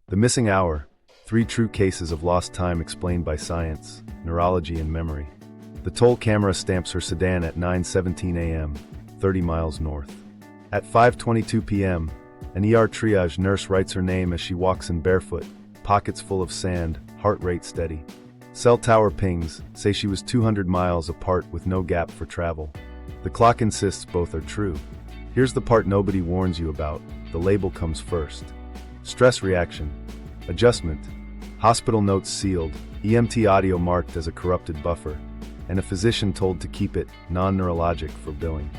The Missing Hour, 3 true cases of lost time explained by science, neurology and memory. The toll camera stamps her sedan at 9:17 a.m., 30 miles north. At 5:22 p.m., an ER triage nurse writes her name as she walks in barefoot, pockets full of sand, heart rate steady. Cell tower pings say she was 200 miles apart with no gap for travel. The clock insists both are true. Here's the part nobody warns you about. The label comes first. Stress reaction. Adjustment. Hospital notes sealed, EMT audio marked as a corrupted buffer, and a physician told to keep it non-neurologic for billing.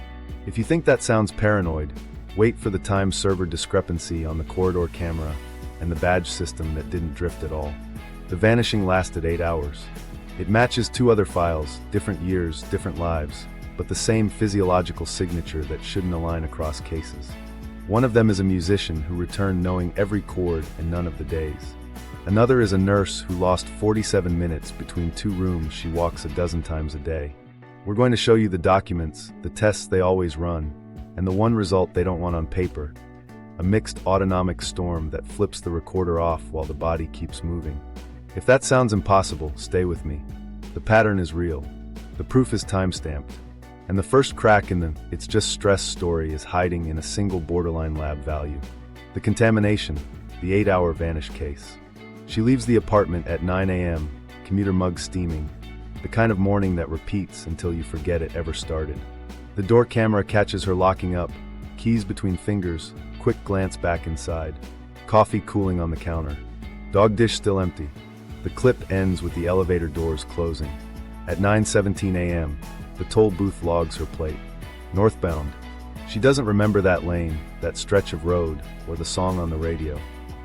If you think that sounds paranoid, wait for the time server discrepancy on the corridor camera and the badge system that didn't drift at all. The vanishing lasted 8 hours. It matches 2 other files, different years, different lives, but the same physiological signature that shouldn't align across cases. One of them is a musician who returned knowing every chord and none of the days. Another is a nurse who lost 47 minutes between 2 rooms she walks a dozen times a day. We're going to show you the documents, the tests they always run, and the one result they don't want on paper. A mixed autonomic storm that flips the recorder off while the body keeps moving. If that sounds impossible, stay with me. The pattern is real. The proof is time-stamped. And the first crack in the "it's just stress" story is hiding in a single borderline lab value. The contamination, the 8-hour Vanish Case. She leaves the apartment at 9 a.m., commuter mug steaming, the kind of morning that repeats until you forget it ever started. The door camera catches her locking up, keys between fingers, quick glance back inside. Coffee cooling on the counter. Dog dish still empty. The clip ends with the elevator doors closing. At 9:17 a.m., the toll booth logs her plate. Northbound. She doesn't remember that lane, that stretch of road, or the song on the radio.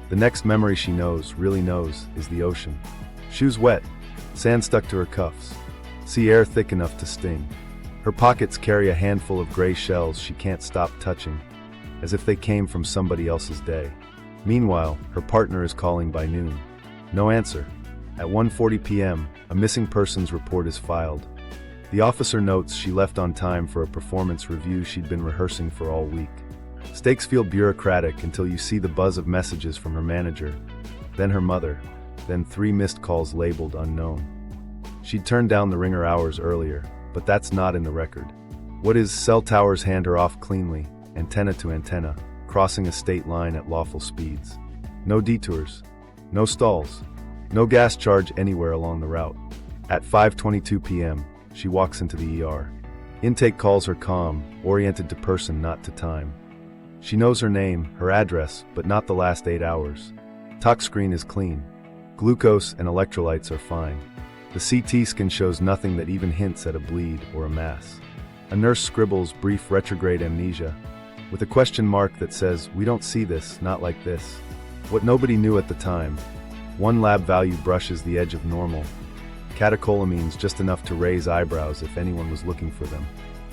The next memory she knows, really knows, is the ocean. Shoes wet, sand stuck to her cuffs. Sea air thick enough to sting. Her pockets carry a handful of gray shells she can't stop touching, as if they came from somebody else's day. Meanwhile, her partner is calling by noon. No answer. At 1:40 p.m., a missing persons report is filed. The officer notes she left on time for a performance review she'd been rehearsing for all week. Stakes feel bureaucratic until you see the buzz of messages from her manager, then her mother, then 3 missed calls labeled unknown. She'd turned down the ringer hours earlier, but that's not in the record. What is? Cell towers hand her off cleanly, antenna to antenna, crossing a state line at lawful speeds. No detours, no stalls, no gas charge anywhere along the route. At 5:22 p.m., she walks into the ER. Intake calls her calm, oriented to person, not to time. She knows her name, her address, but not the last 8 hours. Tox screen is clean. Glucose and electrolytes are fine. The CT scan shows nothing that even hints at a bleed or a mass. A nurse scribbles brief retrograde amnesia, with a question mark that says, "We don't see this, not like this." What nobody knew at the time. 1 lab value brushes the edge of normal. Catecholamines just enough to raise eyebrows if anyone was looking for them.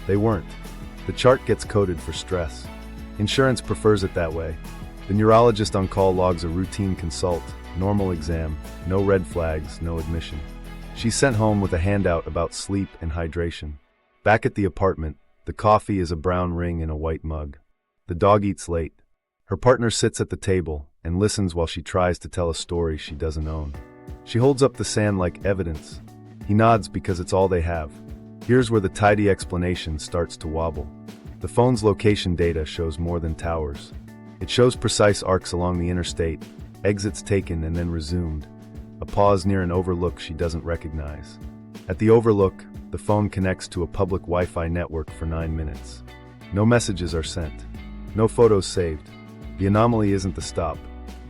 They weren't. The chart gets coded for stress. Insurance prefers it that way. The neurologist on call logs a routine consult, normal exam, no red flags, no admission. She's sent home with a handout about sleep and hydration. Back at the apartment, the coffee is a brown ring in a white mug. The dog eats late. Her partner sits at the table and listens while she tries to tell a story she doesn't own. She holds up the sand like evidence. He nods because it's all they have. Here's where the tidy explanation starts to wobble. The phone's location data shows more than towers. It shows precise arcs along the interstate, exits taken and then resumed. A pause near an overlook she doesn't recognize. At the overlook, the phone connects to a public Wi-Fi network for 9 minutes. No messages are sent. No photos saved. The anomaly isn't the stop.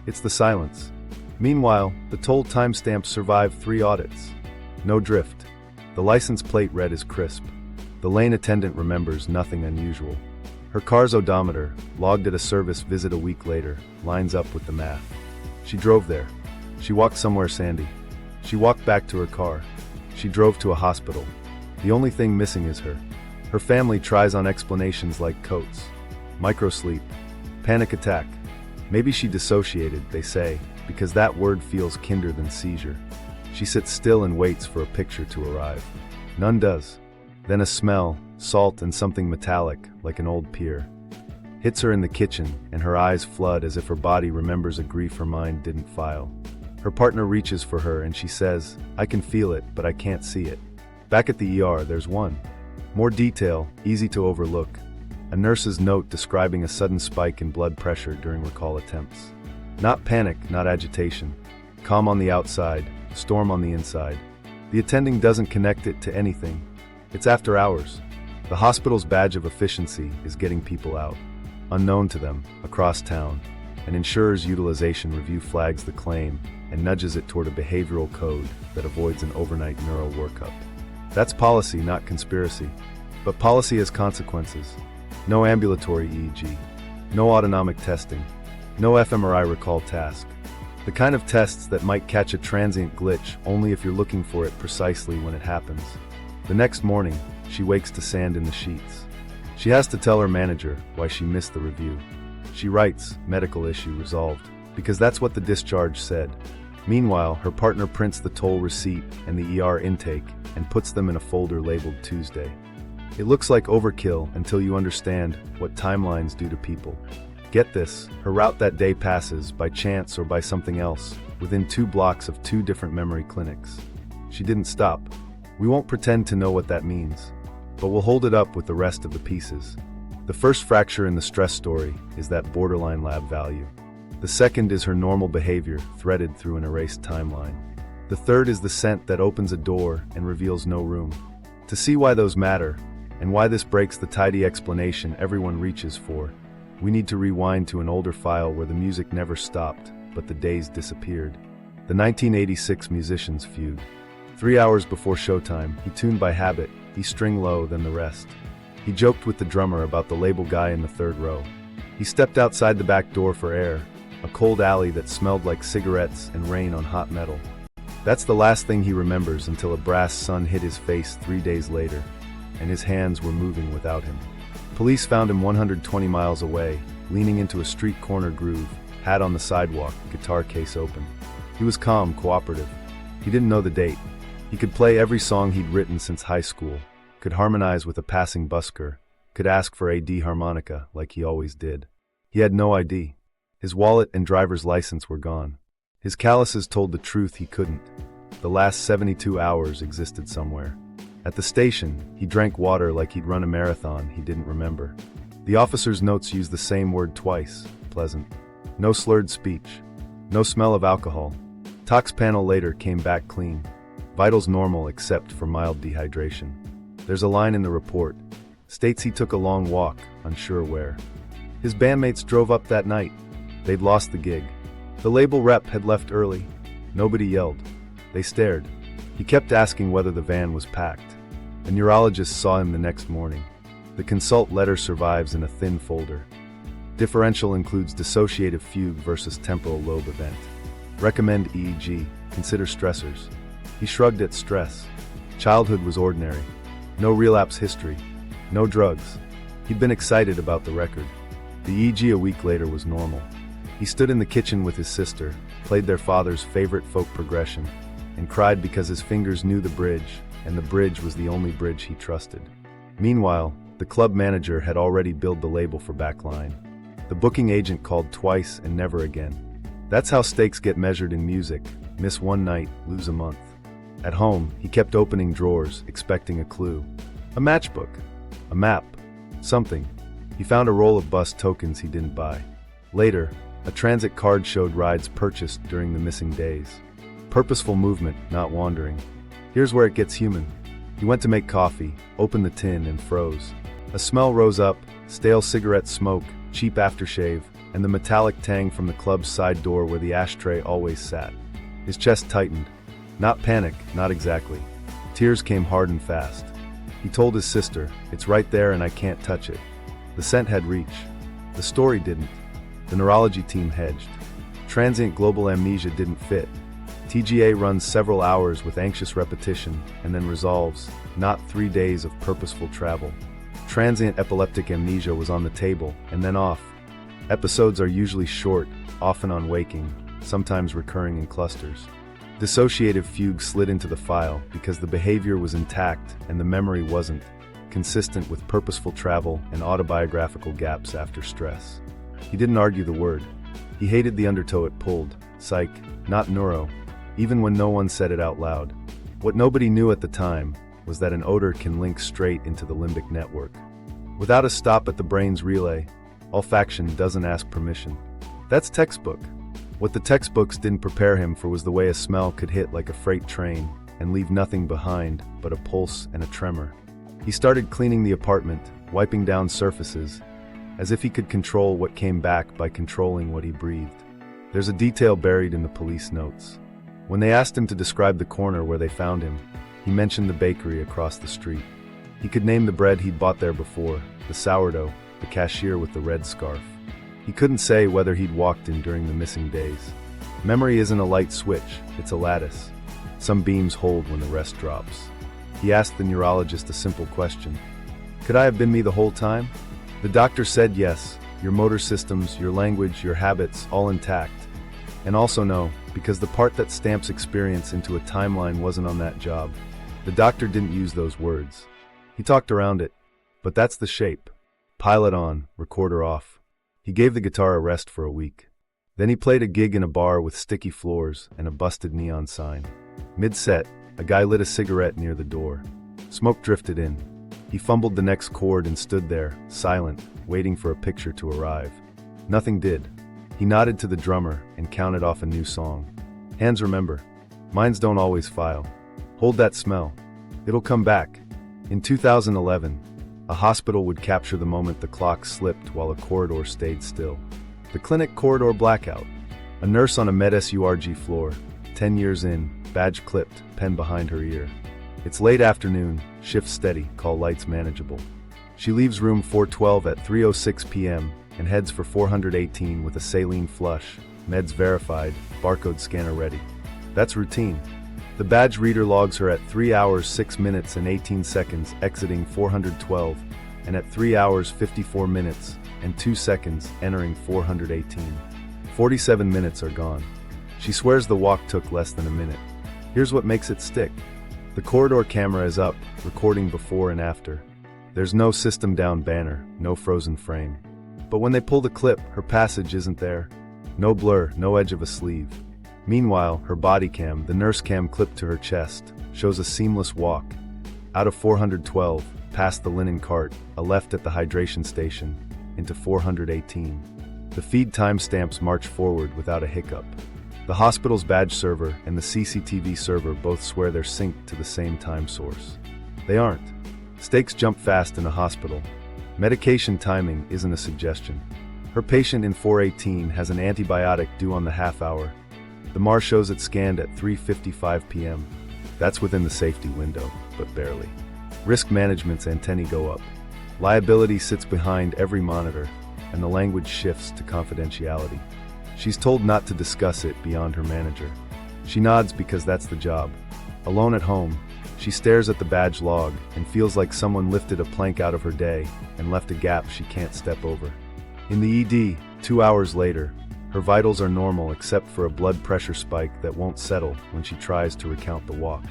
It's the silence. Meanwhile, the toll timestamps survive 3 audits. No drift. The license plate read is crisp. The lane attendant remembers nothing unusual. Her car's odometer, logged at a service visit a week later, lines up with the math. She drove there. She walked somewhere sandy. She walked back to her car. She drove to a hospital. The only thing missing is her. Her family tries on explanations like coats, microsleep, panic attack. Maybe she dissociated, they say, because that word feels kinder than seizure. She sits still and waits for a picture to arrive. None does. Then a smell, salt and something metallic, like an old pier. hits her in the kitchen, and her eyes flood as if her body remembers a grief her mind didn't file. Her partner reaches for her and she says, "I can feel it, but I can't see it." Back at the ER, there's one more detail, easy to overlook. A nurse's note describing a sudden spike in blood pressure during recall attempts. Not panic, not agitation. Calm on the outside, storm on the inside. The attending doesn't connect it to anything. It's after hours. The hospital's badge of efficiency is getting people out. Unknown to them, across town, an insurer's utilization review flags the claim and nudges it toward a behavioral code that avoids an overnight neuro workup. That's policy, not conspiracy. But policy has consequences. No ambulatory EEG. No autonomic testing. No fMRI recall task. The kind of tests that might catch a transient glitch only if you're looking for it precisely when it happens. The next morning, she wakes to sand in the sheets. She has to tell her manager why she missed the review. She writes, "Medical issue resolved," because that's what the discharge said. Meanwhile, her partner prints the toll receipt and the ER intake and puts them in a folder labeled Tuesday. It looks like overkill until you understand what timelines do to people. Get this, her route that day passes, by chance or by something else, within 2 blocks of 2 different memory clinics. She didn't stop. We won't pretend to know what that means, but we'll hold it up with the rest of the pieces. The first fracture in the stress story is that borderline lab value. The second is her normal behavior threaded through an erased timeline. The third is the scent that opens a door and reveals no room. To see why those matter, and why this breaks the tidy explanation everyone reaches for, we need to rewind to an older file where the music never stopped, but the days disappeared. The 1986 musician's Fugue. 3 hours before showtime, he tuned by habit, he string low than the rest. He joked with the drummer about the label guy in the 3rd row. He stepped outside the back door for air, a cold alley that smelled like cigarettes and rain on hot metal. That's the last thing he remembers until a brass sun hit his face 3 days later, and his hands were moving without him. Police found him 120 miles away, leaning into a street corner groove, hat on the sidewalk, guitar case open. He was calm, cooperative. He didn't know the date. He could play every song he'd written since high school, could harmonize with a passing busker, could ask for a D harmonica like he always did. He had no ID. His wallet and driver's license were gone. His calluses told the truth he couldn't. The last 72 hours existed somewhere. At the station, he drank water like he'd run a marathon he didn't remember. The officer's notes used the same word twice, pleasant. No slurred speech. No smell of alcohol. Tox panel later came back clean. Vitals normal except for mild dehydration. There's a line in the report. States he took a long walk, unsure where. His bandmates drove up that night. They'd lost the gig. The label rep had left early. Nobody yelled. They stared. He kept asking whether the van was packed. A neurologist saw him the next morning. The consult letter survives in a thin folder. Differential includes dissociative fugue versus temporal lobe event. Recommend EEG. Consider stressors. He shrugged at stress. Childhood was ordinary. No relapse history. No drugs. He'd been excited about the record. The EEG a week later was normal. He stood in the kitchen with his sister, played their father's favorite folk progression, and cried because his fingers knew the bridge, and the bridge was the only bridge he trusted. Meanwhile, the club manager had already billed the label for backline. The booking agent called twice and never again. That's how stakes get measured in music. Miss one night, lose a month. At home, he kept opening drawers, expecting a clue. A matchbook. A map. Something. He found a roll of bus tokens he didn't buy. Later, a transit card showed rides purchased during the missing days. Purposeful movement, not wandering. Here's where it gets human. He went to make coffee, opened the tin, and froze. A smell rose up, stale cigarette smoke, cheap aftershave, and the metallic tang from the club's side door where the ashtray always sat. His chest tightened. Not panic, not exactly. Tears came hard and fast. He told his sister, "It's right there and I can't touch it." The scent had reach. The story didn't. The neurology team hedged. Transient global amnesia didn't fit. TGA runs several hours with anxious repetition and then resolves, not 3 days of purposeful travel. Transient epileptic amnesia was on the table and then off. Episodes are usually short, often on waking, sometimes recurring in clusters. Dissociative fugue slid into the file because the behavior was intact and the memory wasn't. consistent with purposeful travel and autobiographical gaps after stress. He didn't argue the word. He hated the undertow it pulled. Psych, not neuro, even when no one said it out loud. What nobody knew at the time was that an odor can link straight into the limbic network. Without a stop at the brain's relay, olfaction doesn't ask permission. That's textbook. What the textbooks didn't prepare him for was the way a smell could hit like a freight train and leave nothing behind but a pulse and a tremor. He started cleaning the apartment, wiping down surfaces, as if he could control what came back by controlling what he breathed. There's a detail buried in the police notes. When they asked him to describe the corner where they found him, he mentioned the bakery across the street. He could name the bread he'd bought there before, the sourdough, the cashier with the red scarf. He couldn't say whether he'd walked in during the missing days. Memory isn't a light switch, it's a lattice. Some beams hold when the rest drops. He asked the neurologist a simple question. Could I have been me the whole time? The doctor said yes, your motor systems, your language, your habits, all intact. And also no, because the part that stamps experience into a timeline wasn't on that job. The doctor didn't use those words. He talked around it. But that's the shape. Pilot on, recorder off. He gave the guitar a rest for a week. Then he played a gig in a bar with sticky floors and a busted neon sign. Mid-set, a guy lit a cigarette near the door. Smoke drifted in. He fumbled the next chord and stood there, silent, waiting for a picture to arrive. Nothing did. He nodded to the drummer and counted off a new song. Hands remember. Minds don't always file. Hold that smell. It'll come back. In 2011, a hospital would capture the moment the clock slipped while a corridor stayed still. The clinic corridor blackout. A nurse on a med-surg floor, 10 years in, badge clipped, pen behind her ear. It's late afternoon, shift steady, call lights manageable. She leaves room 412 at 3:06 p.m. and heads for 418 with a saline flush, meds verified, barcode scanner ready. That's routine. The badge reader logs her at 3 hours 6 minutes and 18 seconds exiting 412, and at 3 hours 54 minutes and 2 seconds entering 418. 47 minutes are gone. She swears the walk took less than a minute. Here's what makes it stick. The corridor camera is up, recording before and after. There's no system down banner, no frozen frame. But when they pull the clip, her passage isn't there. No blur, no edge of a sleeve. Meanwhile, her body cam, the nurse cam clipped to her chest, shows a seamless walk. Out of 412, past the linen cart, a left at the hydration station, into 418. The feed timestamps march forward without a hiccup. The hospital's badge server and the CCTV server both swear they're synced to the same time source. They aren't. Stakes jump fast in a hospital. Medication timing isn't a suggestion. Her patient in 418 has an antibiotic due on the half hour. The MAR shows it scanned at 3:55 p.m. That's within the safety window, but barely. Risk management's antennae go up. Liability sits behind every monitor, and the language shifts to confidentiality. She's told not to discuss it beyond her manager. She nods because that's the job. Alone at home, she stares at the badge log and feels like someone lifted a plank out of her day and left a gap she can't step over. In the ED, 2 hours later, her vitals are normal except for a blood pressure spike that won't settle when she tries to recount the walk.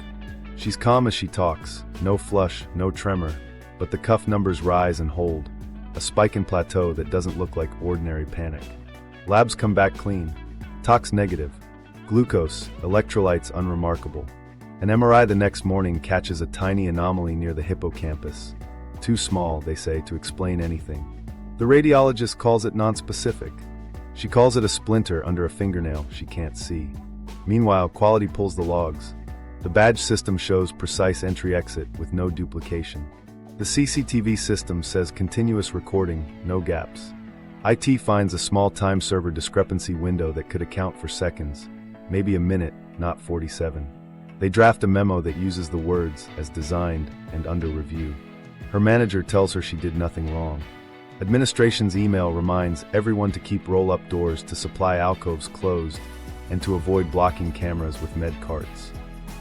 She's calm as she talks, no flush, no tremor, but the cuff numbers rise and hold, a spike in plateau that doesn't look like ordinary panic. Labs come back clean, tox negative, glucose, electrolytes unremarkable. An MRI the next morning catches a tiny anomaly near the hippocampus. Too small, they say, to explain anything. The radiologist calls it nonspecific. She calls it a splinter under a fingernail she can't see. Meanwhile, quality pulls the logs. The badge system shows precise entry-exit with no duplication. The CCTV system says continuous recording, no gaps. IT finds a small time server discrepancy window that could account for seconds, maybe a minute, not 47. They draft a memo that uses the words as designed and under review. Her manager tells her she did nothing wrong. Administration's email reminds everyone to keep roll-up doors to supply alcoves closed and to avoid blocking cameras with med carts.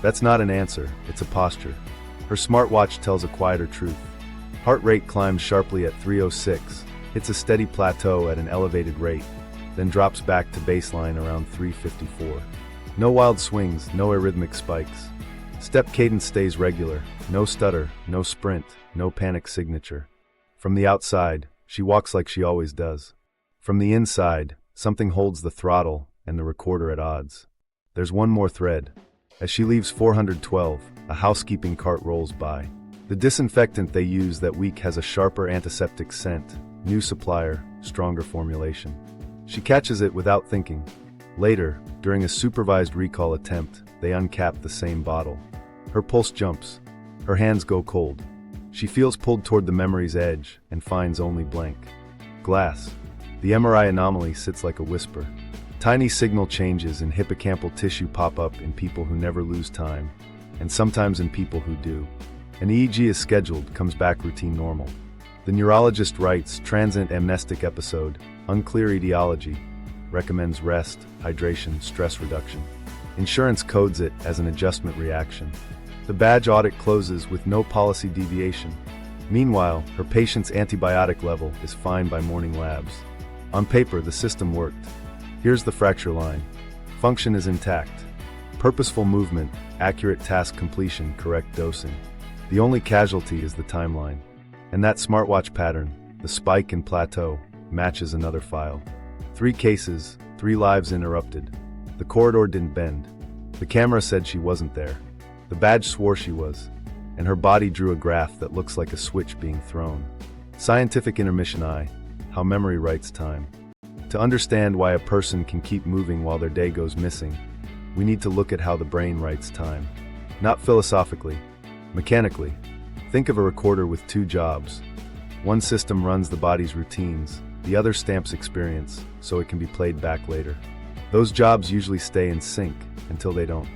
That's not an answer, it's a posture. Her smartwatch tells a quieter truth. Heart rate climbs sharply at 3:06, hits a steady plateau at an elevated rate, then drops back to baseline around 3:54. No wild swings, no arrhythmic spikes. Step cadence stays regular, no stutter, no sprint, no panic signature. From the outside, she walks like she always does. From the inside, something holds the throttle and the recorder at odds. There's one more thread. As she leaves 412, a housekeeping cart rolls by. The disinfectant they use that week has a sharper antiseptic scent, new supplier, stronger formulation. She catches it without thinking. Later, during a supervised recall attempt, they uncap the same bottle. Her pulse jumps. Her hands go cold. She feels pulled toward the memory's edge and finds only blank glass. The MRI anomaly sits like a whisper. Tiny signal changes in hippocampal tissue pop up in people who never lose time, and sometimes in people who do. An EEG is scheduled, comes back routine normal. The neurologist writes, transient amnestic episode, unclear etiology, recommends rest, hydration, stress reduction. Insurance codes it as an adjustment reaction. The badge audit closes with no policy deviation. Meanwhile, her patient's antibiotic level is fine by morning labs. On paper, the system worked. Here's the fracture line. Function is intact. Purposeful movement, accurate task completion, correct dosing. The only casualty is the timeline. And that smartwatch pattern, the spike and plateau, matches another file. 3 cases, 3 lives interrupted. The corridor didn't bend. The camera said she wasn't there. The badge swore she was. And her body drew a graph that looks like a switch being thrown. Scientific intermission I, how memory writes time. To understand why a person can keep moving while their day goes missing, we need to look at how the brain writes time. Not philosophically, mechanically. Think of a recorder with 2 jobs. One system runs the body's routines, the other stamps experience, so it can be played back later. Those jobs usually stay in sync until they don't.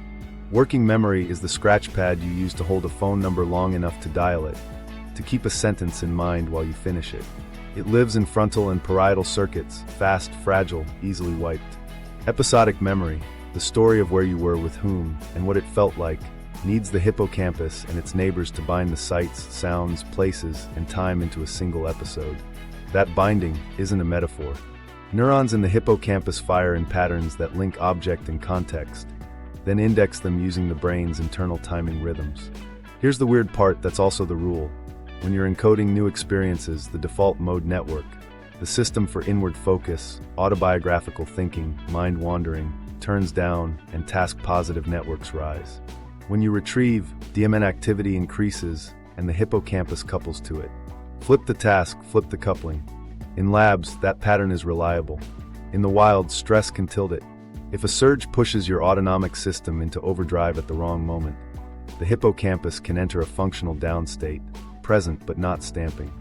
Working memory is the scratch pad you use to hold a phone number long enough to dial it, to keep a sentence in mind while you finish it. It lives in frontal and parietal circuits, fast, fragile, easily wiped. Episodic memory, the story of where you were with whom and what it felt like, needs the hippocampus and its neighbors to bind the sights, sounds, places, and time into a single episode. That binding isn't a metaphor. Neurons in the hippocampus fire in patterns that link object and context, then index them using the brain's internal timing rhythms. Here's the weird part that's also the rule. When you're encoding new experiences, the default mode network, the system for inward focus, autobiographical thinking, mind wandering, turns down, and task-positive networks rise. When you retrieve, DMN activity increases, and the hippocampus couples to it. Flip the task, flip the coupling. In labs, that pattern is reliable. In the wild, stress can tilt it. If a surge pushes your autonomic system into overdrive at the wrong moment, the hippocampus can enter a functional downstate, present but not stamping.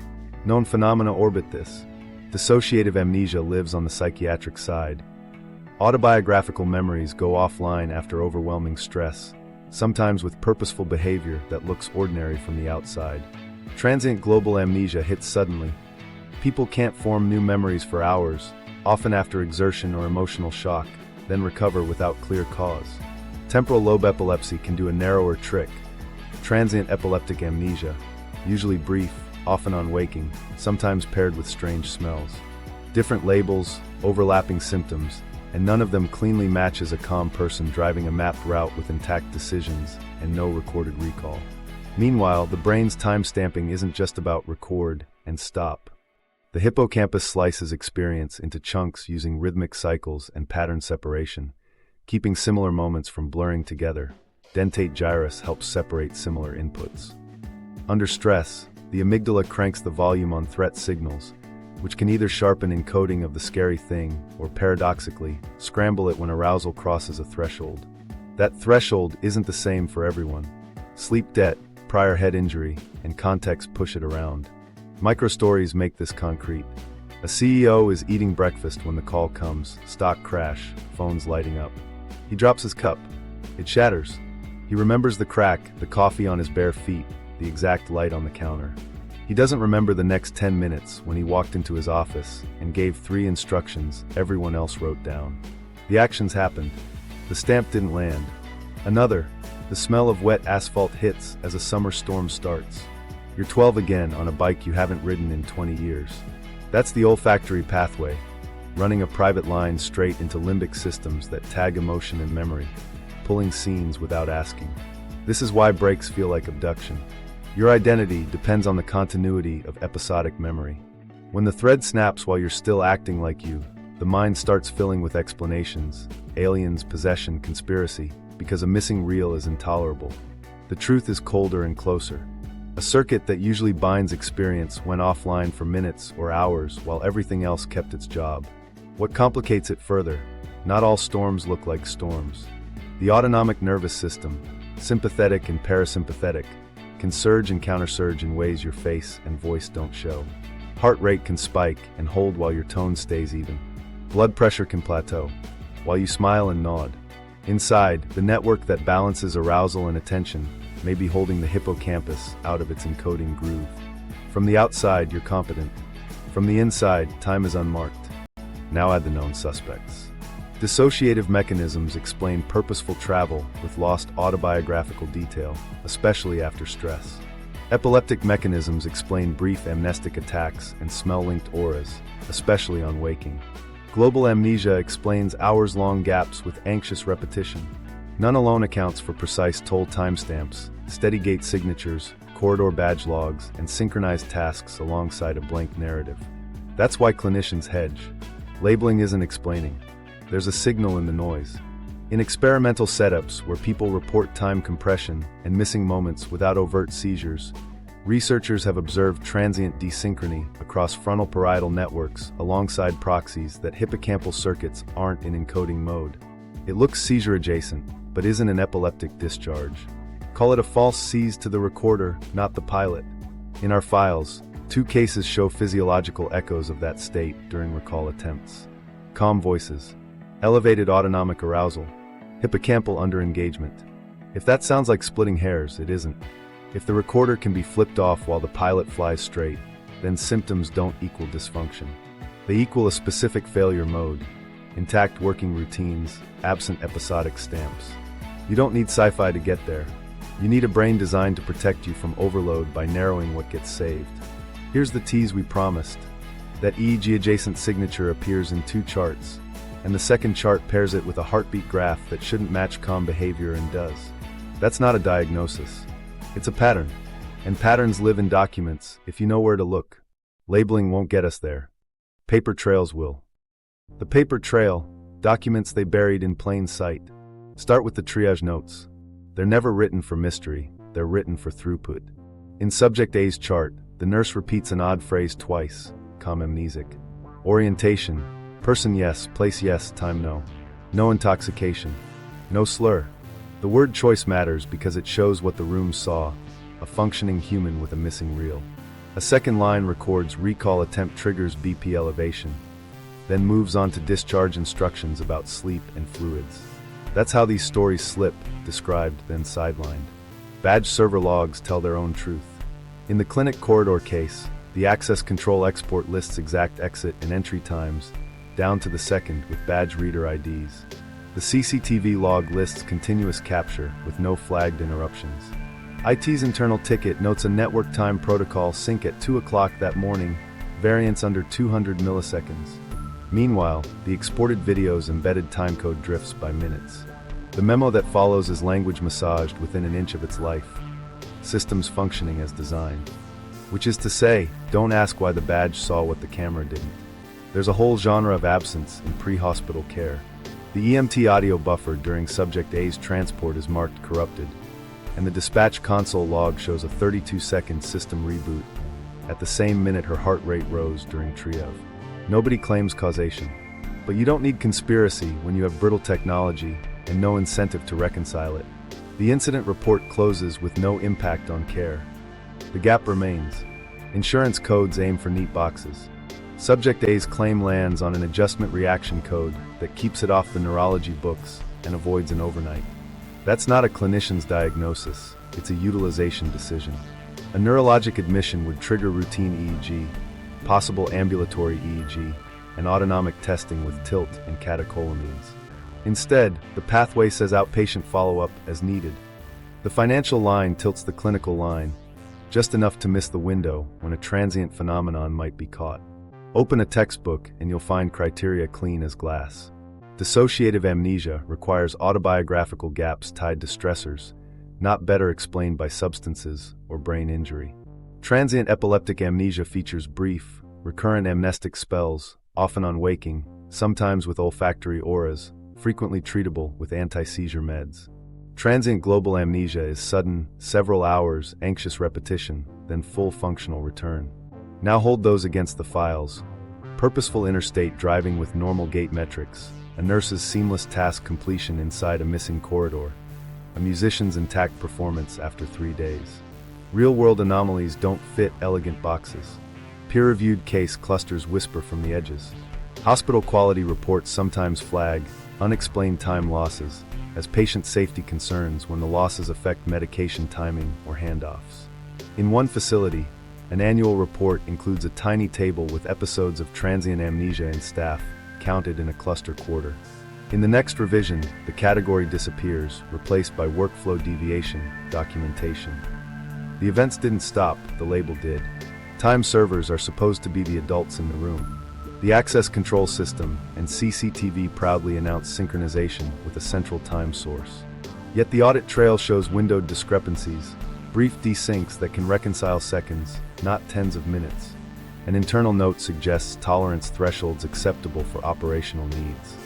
Known phenomena orbit this. Dissociative amnesia lives on the psychiatric side. Autobiographical memories go offline after overwhelming stress, sometimes with purposeful behavior that looks ordinary from the outside. Transient global amnesia hits suddenly. People can't form new memories for hours, often after exertion or emotional shock, then recover without clear cause. Temporal lobe epilepsy can do a narrower trick. Transient epileptic amnesia, usually brief, often on waking, sometimes paired with strange smells. Different labels, overlapping symptoms, and none of them cleanly matches a calm person driving a mapped route with intact decisions and no recorded recall. Meanwhile, the brain's time-stamping isn't just about record and stop. The hippocampus slices experience into chunks using rhythmic cycles and pattern separation, keeping similar moments from blurring together. Dentate gyrus helps separate similar inputs. Under stress, the amygdala cranks the volume on threat signals, which can either sharpen encoding of the scary thing or, paradoxically, scramble it when arousal crosses a threshold. That threshold isn't the same for everyone. Sleep debt, prior head injury, and context push it around. Microstories make this concrete. A CEO is eating breakfast when the call comes, stock crash, phone's lighting up. He drops his cup. It shatters. He remembers the crack, the coffee on his bare feet, the exact light on the counter. He doesn't remember the next 10 minutes when he walked into his office and gave 3 instructions everyone else wrote down. The actions happened. The stamp didn't land. Another, the smell of wet asphalt hits as a summer storm starts. You're 12 again on a bike you haven't ridden in 20 years. That's the olfactory pathway, running a private line straight into limbic systems that tag emotion and memory, pulling scenes without asking. This is why breaks feel like abduction. Your identity depends on the continuity of episodic memory. When the thread snaps while you're still acting like you, the mind starts filling with explanations, aliens, possession, conspiracy, because a missing reel is intolerable. The truth is colder and closer. A circuit that usually binds experience went offline for minutes or hours while everything else kept its job. What complicates it further? Not all storms look like storms. The autonomic nervous system, sympathetic and parasympathetic, can surge and countersurge in ways your face and voice don't show. Heart rate can spike and hold while your tone stays even. Blood pressure can plateau, while you smile and nod. Inside, the network that balances arousal and attention may be holding the hippocampus out of its encoding groove. From the outside, you're competent. From the inside, time is unmarked. Now add the known suspects. Dissociative mechanisms explain purposeful travel with lost autobiographical detail, especially after stress. Epileptic mechanisms explain brief amnestic attacks and smell-linked auras, especially on waking. Global amnesia explains hours-long gaps with anxious repetition. None alone accounts for precise toll timestamps, steady gate signatures, corridor badge logs, and synchronized tasks alongside a blank narrative. That's why clinicians hedge. Labeling isn't explaining. There's a signal in the noise. In experimental setups where people report time compression and missing moments without overt seizures, researchers have observed transient desynchrony across frontal parietal networks alongside proxies that hippocampal circuits aren't in encoding mode. It looks seizure-adjacent, but isn't an epileptic discharge. Call it a false seize to the recorder, not the pilot. In our files, 2 cases show physiological echoes of that state during recall attempts. Calm voices, elevated autonomic arousal, hippocampal underengagement. If that sounds like splitting hairs, it isn't. If the recorder can be flipped off while the pilot flies straight, then symptoms don't equal dysfunction. They equal a specific failure mode, intact working routines, absent episodic stamps. You don't need sci-fi to get there. You need a brain designed to protect you from overload by narrowing what gets saved. Here's the tease we promised. That EEG-adjacent signature appears in 2 charts, and the second chart pairs it with a heartbeat graph that shouldn't match calm behavior and does. That's not a diagnosis. It's a pattern, and patterns live in documents if you know where to look. Labeling won't get us there. Paper trails will. The paper trail, documents they buried in plain sight. Start with the triage notes. They're never written for mystery, they're written for throughput. In Subject A's chart, the nurse repeats an odd phrase twice, calm amnesic. Orientation, person yes, place yes, time no. No intoxication. No slur. The word choice matters because it shows what the room saw, a functioning human with a missing reel. A second line records recall attempt triggers BP elevation, then moves on to discharge instructions about sleep and fluids. That's how these stories slip, described, then sidelined. Badge server logs tell their own truth. In the clinic corridor case, the access control export lists exact exit and entry times, down to the second with badge reader IDs. The CCTV log lists continuous capture with no flagged interruptions. IT's internal ticket notes a network time protocol sync at 2 o'clock that morning, variance under 200 milliseconds. Meanwhile, the exported video's embedded timecode drifts by minutes. The memo that follows is language massaged within an inch of its life. Systems functioning as designed. Which is to say, don't ask why the badge saw what the camera didn't. There's a whole genre of absence in pre-hospital care. The EMT audio buffer during Subject A's transport is marked corrupted, and the dispatch console log shows a 32-second system reboot. At the same minute her heart rate rose during triage. Nobody claims causation, but you don't need conspiracy when you have brittle technology and no incentive to reconcile it. The incident report closes with no impact on care. The gap remains. Insurance codes aim for neat boxes. Subject A's claim lands on an adjustment reaction code that keeps it off the neurology books and avoids an overnight. That's not a clinician's diagnosis, it's a utilization decision. A neurologic admission would trigger routine EEG, possible ambulatory EEG, and autonomic testing with tilt and catecholamines. Instead, the pathway says outpatient follow-up as needed. The financial line tilts the clinical line, just enough to miss the window when a transient phenomenon might be caught. Open a textbook and you'll find criteria clean as glass. Dissociative amnesia requires autobiographical gaps tied to stressors, not better explained by substances or brain injury. Transient epileptic amnesia features brief, recurrent amnestic spells, often on waking, sometimes with olfactory auras, frequently treatable with anti-seizure meds. Transient global amnesia is sudden, several hours, anxious repetition, then full functional return. Now hold those against the files. Purposeful interstate driving with normal gait metrics, a nurse's seamless task completion inside a missing corridor, a musician's intact performance after 3 days. Real-world anomalies don't fit elegant boxes. Peer-reviewed case clusters whisper from the edges. Hospital quality reports sometimes flag unexplained time losses as patient safety concerns when the losses affect medication timing or handoffs. In one facility, an annual report includes a tiny table with episodes of transient amnesia in staff, counted in a cluster quarter. In the next revision, the category disappears, replaced by workflow deviation documentation. The events didn't stop, the label did. Time servers are supposed to be the adults in the room. The access control system and CCTV proudly announce synchronization with a central time source. Yet the audit trail shows windowed discrepancies, brief desyncs that can reconcile seconds, not tens of minutes. An internal note suggests tolerance thresholds acceptable for operational needs.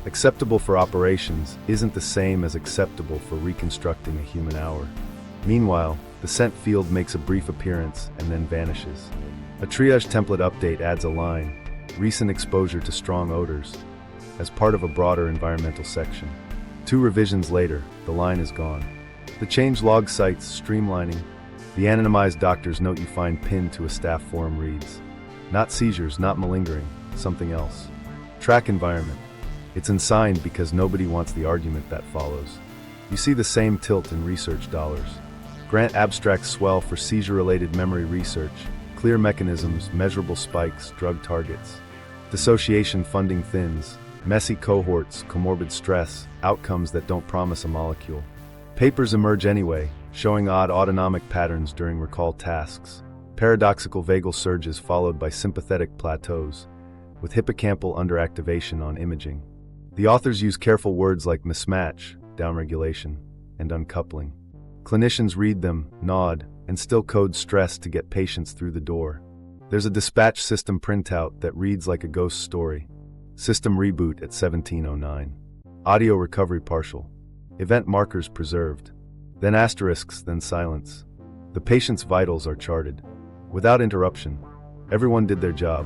Acceptable for operations isn't the same as acceptable for reconstructing a human hour. Meanwhile, the scent field makes a brief appearance and then vanishes. A triage template update adds a line, recent exposure to strong odors, as part of a broader environmental section. 2 revisions later, the line is gone. The change log cites streamlining. The anonymized doctor's note you find pinned to a staff forum reads, not seizures, not malingering, something else. Track environment. It's unsigned because nobody wants the argument that follows. You see the same tilt in research dollars. Grant abstracts swell for seizure-related memory research, clear mechanisms, measurable spikes, drug targets. Dissociation funding thins, messy cohorts, comorbid stress, outcomes that don't promise a molecule. Papers emerge anyway, showing odd autonomic patterns during recall tasks, paradoxical vagal surges followed by sympathetic plateaus, with hippocampal underactivation on imaging. The authors use careful words like mismatch, downregulation, and uncoupling. Clinicians read them, nod, and still code stress to get patients through the door. There's a dispatch system printout that reads like a ghost story. System reboot at 1709. Audio recovery partial. Event markers preserved. Then asterisks, then silence. The patient's vitals are charted. Without interruption. Everyone did their job.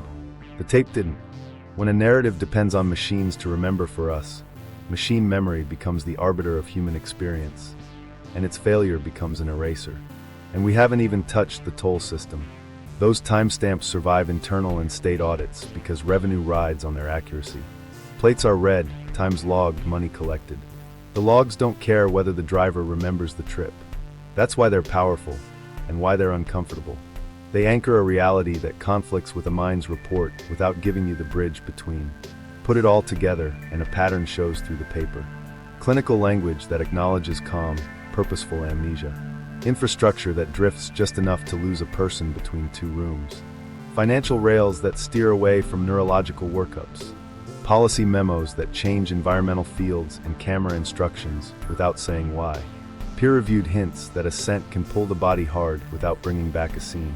The tape didn't. When a narrative depends on machines to remember for us, machine memory becomes the arbiter of human experience, and its failure becomes an eraser. And we haven't even touched the toll system. Those timestamps survive internal and state audits because revenue rides on their accuracy. Plates are read, times logged, money collected. The logs don't care whether the driver remembers the trip. That's why they're powerful, and why they're uncomfortable. They anchor a reality that conflicts with a mind's report without giving you the bridge between. Put it all together, and a pattern shows through the paper. Clinical language that acknowledges calm, purposeful amnesia. Infrastructure that drifts just enough to lose a person between 2 rooms. Financial rails that steer away from neurological workups. Policy memos that change environmental fields and camera instructions without saying why. Peer-reviewed hints that a scent can pull the body hard without bringing back a scene.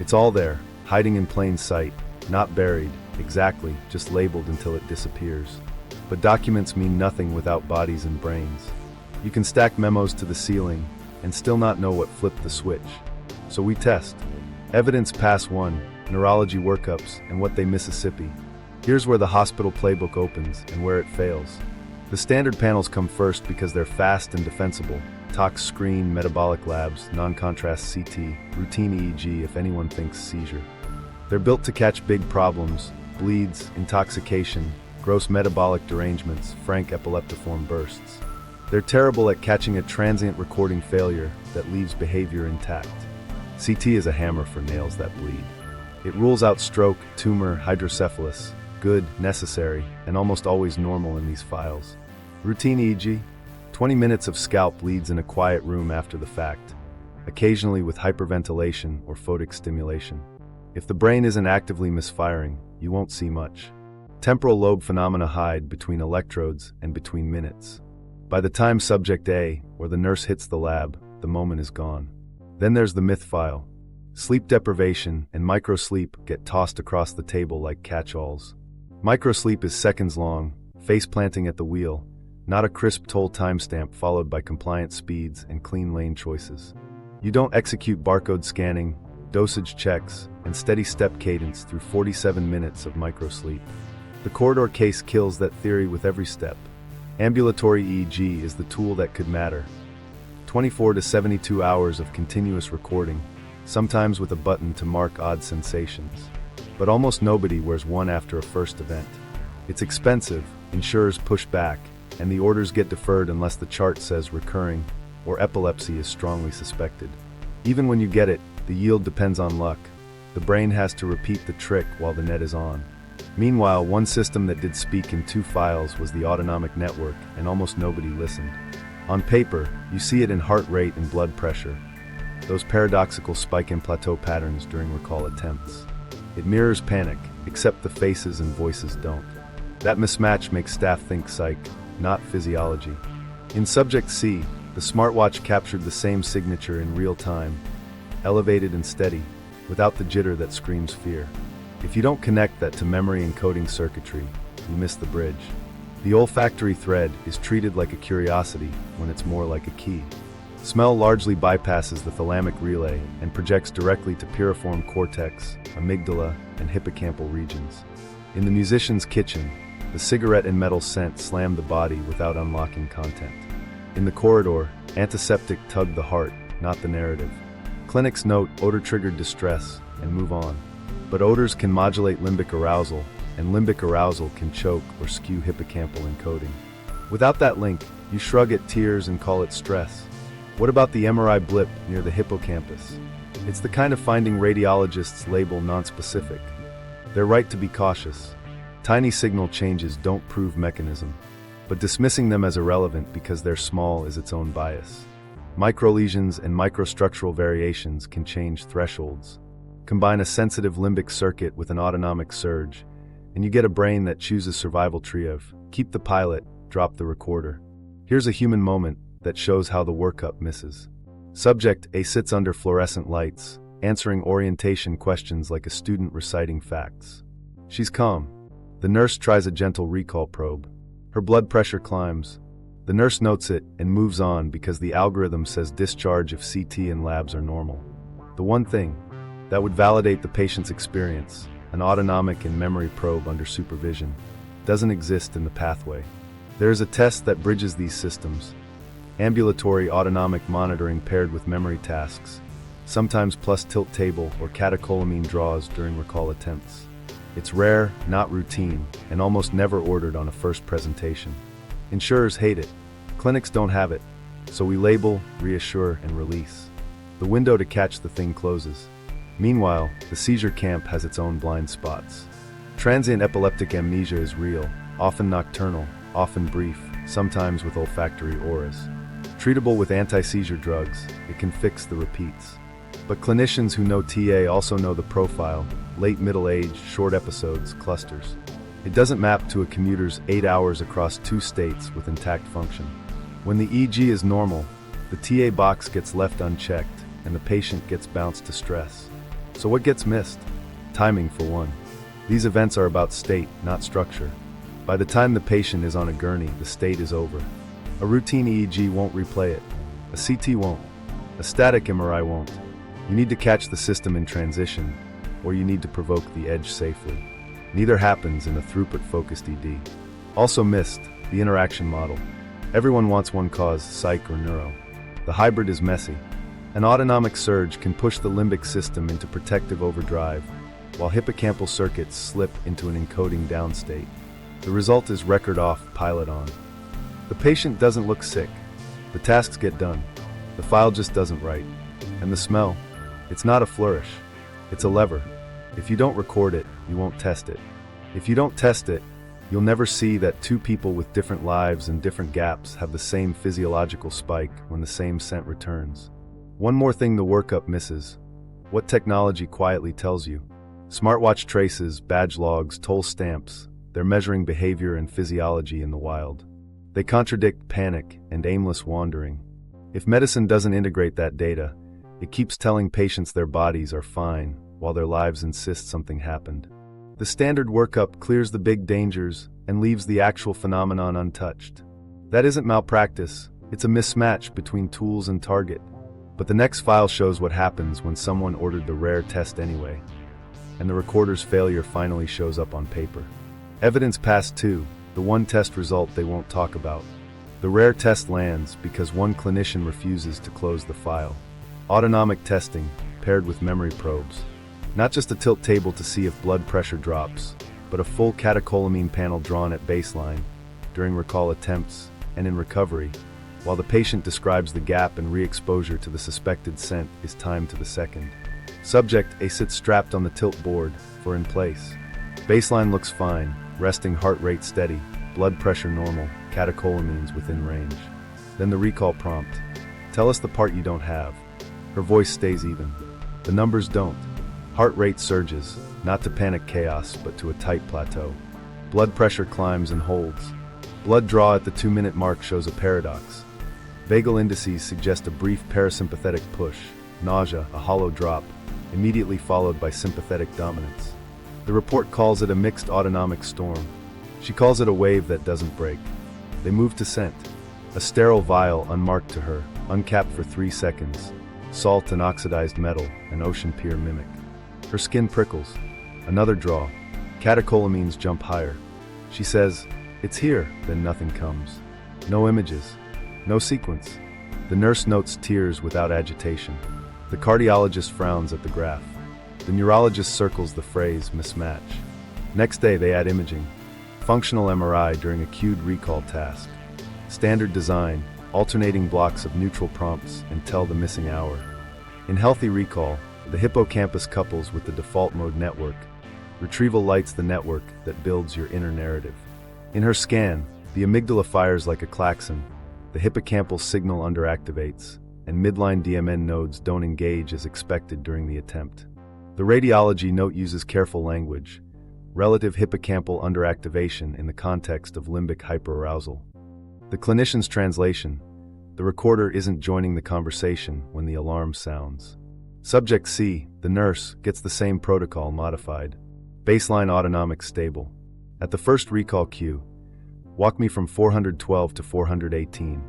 It's all there, hiding in plain sight, not buried, exactly, just labeled until it disappears. But documents mean nothing without bodies and brains. You can stack memos to the ceiling and still not know what flipped the switch. So we test. Evidence Pass 1, Neurology Workups, and what they Mississippi. Here's where the hospital playbook opens and where it fails. The standard panels come first because they're fast and defensible. Tox screen, metabolic labs, non-contrast CT, routine EEG if anyone thinks seizure. They're built to catch big problems, bleeds, intoxication, gross metabolic derangements, frank epileptiform bursts. They're terrible at catching a transient recording failure that leaves behavior intact. CT is a hammer for nails that bleed. It rules out stroke, tumor, hydrocephalus, good, necessary, and almost always normal in these files. Routine EEG, 20 minutes of scalp bleeds in a quiet room after the fact, occasionally with hyperventilation or photic stimulation. If the brain isn't actively misfiring, you won't see much. Temporal lobe phenomena hide between electrodes and between minutes. By the time subject A or the nurse hits the lab, the moment is gone. Then there's the myth file. Sleep deprivation and microsleep get tossed across the table like catch-alls. Microsleep is seconds long, face planting at the wheel, not a crisp toll timestamp followed by compliant speeds and clean lane choices. You don't execute barcode scanning, dosage checks, and steady step cadence through 47 minutes of microsleep. The corridor case kills that theory with every step. Ambulatory EEG is the tool that could matter. 24 to 72 hours of continuous recording, sometimes with a button to mark odd sensations. But almost nobody wears one after a first event. It's expensive, insurers push back, and the orders get deferred unless the chart says recurring or epilepsy is strongly suspected. Even when you get it, the yield depends on luck. The brain has to repeat the trick while the net is on. Meanwhile, one system that did speak in 2 files was the Autonomic network, and almost nobody listened. On paper, you see it in heart rate and blood pressure, those paradoxical spike and plateau patterns during recall attempts. It mirrors panic, except the faces and voices don't. That mismatch makes staff think psych, not physiology. In Subject C, the smartwatch captured the same signature in real time, elevated and steady, without the jitter that screams fear. If you don't connect that to memory encoding circuitry, you miss the bridge. The olfactory thread is treated like a curiosity when it's more like a key. Smell largely bypasses the thalamic relay and projects directly to piriform cortex, amygdala, and hippocampal regions. In the musician's kitchen, the cigarette and metal scent slam the body without unlocking content. In the corridor, antiseptic tug the heart, not the narrative. Clinics note odor-triggered distress and move on. But odors can modulate limbic arousal, and limbic arousal can choke or skew hippocampal encoding. Without that link, you shrug at tears and call it stress. What about the MRI blip near the hippocampus? It's the kind of finding radiologists label nonspecific. They're right to be cautious. Tiny signal changes don't prove mechanism, but dismissing them as irrelevant because they're small is its own bias. Microlesions and microstructural variations can change thresholds. Combine a sensitive limbic circuit with an autonomic surge, and you get a brain that chooses survival tree of keep the pilot, drop the recorder. Here's a human moment that shows how the workup misses. Subject A sits under fluorescent lights, answering orientation questions like a student reciting facts. She's calm. The nurse tries a gentle recall probe. Her blood pressure climbs. The nurse notes it and moves on because the algorithm says discharge if CT and labs are normal. The one thing that would validate the patient's experience, an autonomic and memory probe under supervision, doesn't exist in the pathway. There is a test that bridges these systems. Ambulatory autonomic monitoring paired with memory tasks, sometimes plus tilt table or catecholamine draws during recall attempts. It's rare, not routine, and almost never ordered on a first presentation. Insurers hate it. Clinics don't have it. So we label, reassure, and release. The window to catch the thing closes. Meanwhile, the seizure camp has its own blind spots. Transient epileptic amnesia is real, often nocturnal, often brief, sometimes with olfactory auras. Treatable with anti-seizure drugs, it can fix the repeats. But clinicians who know TA also know the profile, late middle age, short episodes, clusters. It doesn't map to a commuter's 8 hours across 2 states with intact function. When the EEG is normal, the TA box gets left unchecked, and the patient gets bounced to stress. So what gets missed? Timing, for one. These events are about state, not structure. By the time the patient is on a gurney, the state is over. A routine EEG won't replay it. A CT won't. A static MRI won't. You need to catch the system in transition, or you need to provoke the edge safely. Neither happens in a throughput-focused ED. Also missed, the interaction model. Everyone wants one cause, psych or neuro. The hybrid is messy. An autonomic surge can push the limbic system into protective overdrive, while hippocampal circuits slip into an encoding downstate. The result is record off, pilot on. The patient doesn't look sick. The tasks get done. The file just doesn't write. And the smell? It's not a flourish. It's a lever. If you don't record it, you won't test it. If you don't test it, you'll never see that 2 people with different lives and different gaps have the same physiological spike when the same scent returns. One more thing the workup misses. What technology quietly tells you. Smartwatch traces, badge logs, toll stamps. They're measuring behavior and physiology in the wild. They contradict panic and aimless wandering. If medicine doesn't integrate that data, it keeps telling patients their bodies are fine, while their lives insist something happened. The standard workup clears the big dangers and leaves the actual phenomenon untouched. That isn't malpractice, it's a mismatch between tools and target. But the next file shows what happens when someone ordered the rare test anyway, and the recorder's failure finally shows up on paper. Evidence passed 2, the one test result they won't talk about. The rare test lands because one clinician refuses to close the file. Autonomic testing, paired with memory probes. Not just a tilt table to see if blood pressure drops, but a full catecholamine panel drawn at baseline, during recall attempts, and in recovery, while the patient describes the gap and re-exposure to the suspected scent is timed to the second. Subject A sits strapped on the tilt board, for in place. Baseline looks fine, resting heart rate steady, blood pressure normal, catecholamines within range. Then the recall prompt. Tell us the part you don't have. Her voice stays even. The numbers don't. Heart rate surges, not to panic chaos, but to a tight plateau. Blood pressure climbs and holds. Blood draw at the 2-minute mark shows a paradox. Vagal indices suggest a brief parasympathetic push, nausea, a hollow drop, immediately followed by sympathetic dominance. The report calls it a mixed autonomic storm. She calls it a wave that doesn't break. They move to scent. A sterile vial unmarked to her, uncapped for 3 seconds. Salt and oxidized metal, an ocean pier mimic. Her skin prickles. Another draw. Catecholamines jump higher. She says, "It's here," then nothing comes. No images. No sequence. The nurse notes tears without agitation. The cardiologist frowns at the graph. The neurologist circles the phrase mismatch. Next day they add imaging. Functional MRI during a queued recall task. Standard design, alternating blocks of neutral prompts and tell the missing hour. In healthy recall, the hippocampus couples with the default mode network. Retrieval lights the network that builds your inner narrative. In her scan, the amygdala fires like a klaxon, the hippocampal signal underactivates, and midline DMN nodes don't engage as expected during the attempt. The radiology note uses careful language, relative hippocampal underactivation in the context of limbic hyperarousal. The clinician's translation, the recorder isn't joining the conversation when the alarm sounds. Subject C, the nurse, gets the same protocol modified. Baseline autonomic stable. At the first recall cue, walk me from 412 to 418.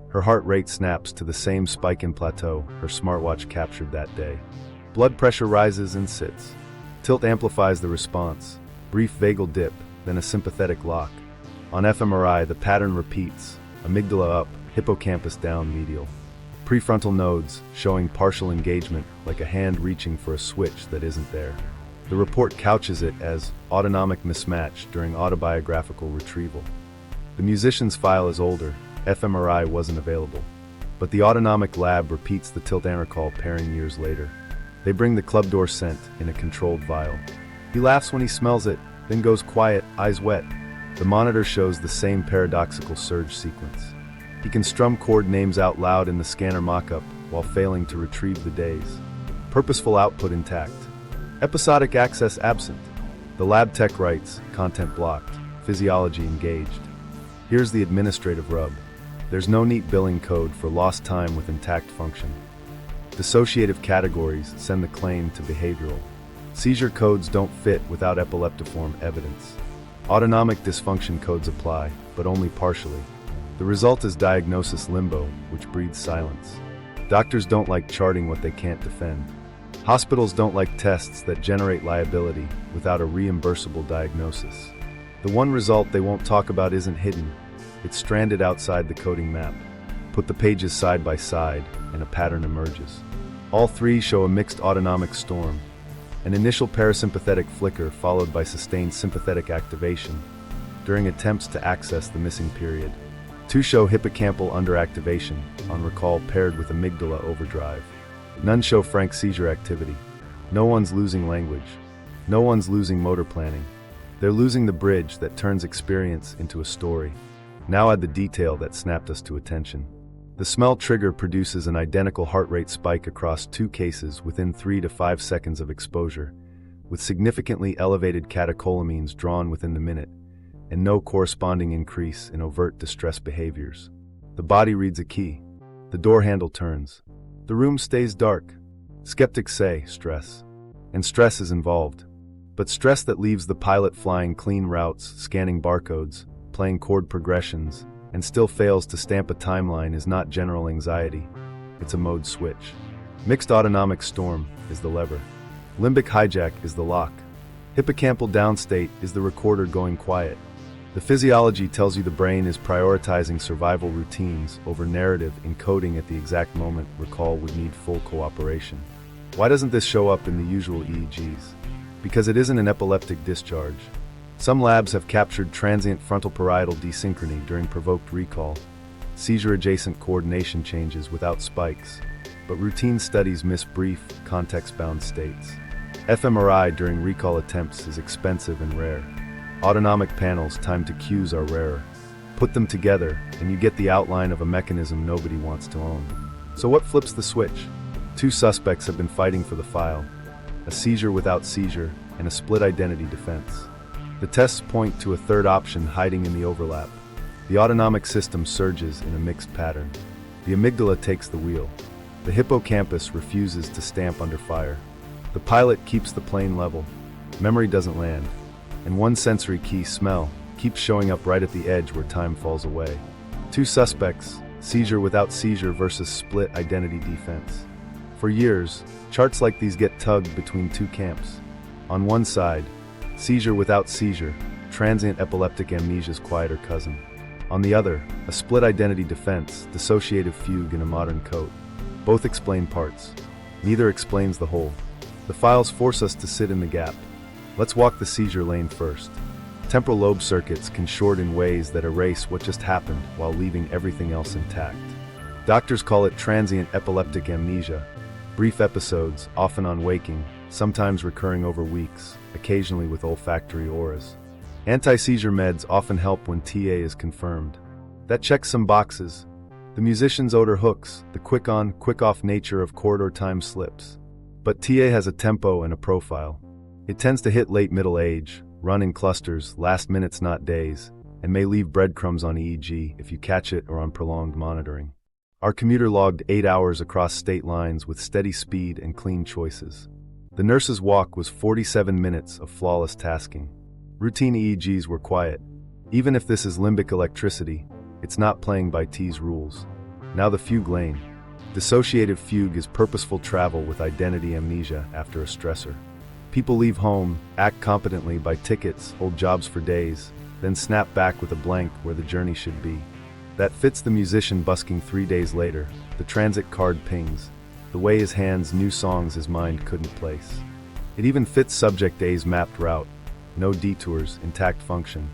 Her heart rate snaps to the same spike in plateau her smartwatch captured that day. Blood pressure rises and sits. Tilt amplifies the response. Brief vagal dip, then a sympathetic lock. On fMRI, the pattern repeats. Amygdala up, hippocampus down medial. Prefrontal nodes, showing partial engagement, like a hand reaching for a switch that isn't there. The report couches it as autonomic mismatch during autobiographical retrieval. The musician's file is older, fMRI wasn't available. But the autonomic lab repeats the tilt and recall pairing years later. They bring the club door scent in a controlled vial. He laughs when he smells it, then goes quiet, eyes wet. The monitor shows the same paradoxical surge sequence. He can strum chord names out loud in the scanner mockup while failing to retrieve the days. Purposeful output intact. Episodic access absent. The lab tech writes, content blocked, physiology engaged. Here's the administrative rub. There's no neat billing code for lost time with intact function. Dissociative categories send the claim to behavioral. Seizure codes don't fit without epileptiform evidence. Autonomic dysfunction codes apply, but only partially. The result is diagnosis limbo, which breeds silence. Doctors don't like charting what they can't defend. Hospitals don't like tests that generate liability without a reimbursable diagnosis. The one result they won't talk about isn't hidden. It's stranded outside the coding map. Put the pages side by side, and a pattern emerges. All three show a mixed autonomic storm. An initial parasympathetic flicker followed by sustained sympathetic activation during attempts to access the missing period. Two show hippocampal underactivation on recall paired with amygdala overdrive. None show frank seizure activity. No one's losing language. No one's losing motor planning. They're losing the bridge that turns experience into a story. Now add the detail that snapped us to attention. The smell trigger produces an identical heart rate spike across 2 cases within 3 to 5 seconds of exposure, with significantly elevated catecholamines drawn within the minute, and no corresponding increase in overt distress behaviors. The body reads a key. The door handle turns. The room stays dark. Skeptics say stress. And stress is involved. But stress that leaves the pilot flying clean routes, scanning barcodes, playing chord progressions, and still fails to stamp a timeline is not general anxiety. It's a mode switch. Mixed autonomic storm is the lever. Limbic hijack is the lock. Hippocampal downstate is the recorder going quiet. The physiology tells you the brain is prioritizing survival routines over narrative encoding at the exact moment recall would need full cooperation. Why doesn't this show up in the usual EEGs? Because it isn't an epileptic discharge. Some labs have captured transient frontal-parietal desynchrony during provoked recall, seizure-adjacent coordination changes without spikes, but routine studies miss brief, context-bound states. fMRI during recall attempts is expensive and rare. Autonomic panels timed to cues are rarer. Put them together, and you get the outline of a mechanism nobody wants to own. So what flips the switch? Two suspects have been fighting for the file: a seizure without seizure and a split identity defense. The tests point to a third option hiding in the overlap. The autonomic system surges in a mixed pattern. The amygdala takes the wheel. The hippocampus refuses to stamp under fire. The pilot keeps the plane level. Memory doesn't land. And one sensory key, smell, keeps showing up right at the edge where time falls away. Two suspects, seizure without seizure versus split identity defense. For years, charts like these get tugged between two camps. On one side, seizure without seizure, transient epileptic amnesia's quieter cousin. On the other, a split identity defense, dissociative fugue in a modern coat. Both explain parts. Neither explains the whole. The files force us to sit in the gap. Let's walk the seizure lane first. Temporal lobe circuits can short in ways that erase what just happened while leaving everything else intact. Doctors call it transient epileptic amnesia. Brief episodes, often on waking, sometimes recurring over weeks, occasionally with olfactory auras. Anti-seizure meds often help when TA is confirmed. That checks some boxes. The musician's odor hooks, the quick-on, quick-off nature of corridor time slips. But TA has a tempo and a profile. It tends to hit late middle age, run in clusters, last minutes not days, and may leave breadcrumbs on EEG if you catch it or on prolonged monitoring. Our commuter logged 8 hours across state lines with steady speed and clean choices. The nurse's walk was 47 minutes of flawless tasking. Routine EEGs were quiet. Even if this is limbic electricity, it's not playing by T's rules. Now the fugue lane. Dissociative fugue is purposeful travel with identity amnesia after a stressor. People leave home, act competently, buy tickets, hold jobs for days, then snap back with a blank where the journey should be. That fits the musician busking 3 days later. The transit card pings. The way his hands knew songs his mind couldn't place. It even fits subject A's mapped route. No detours, intact function.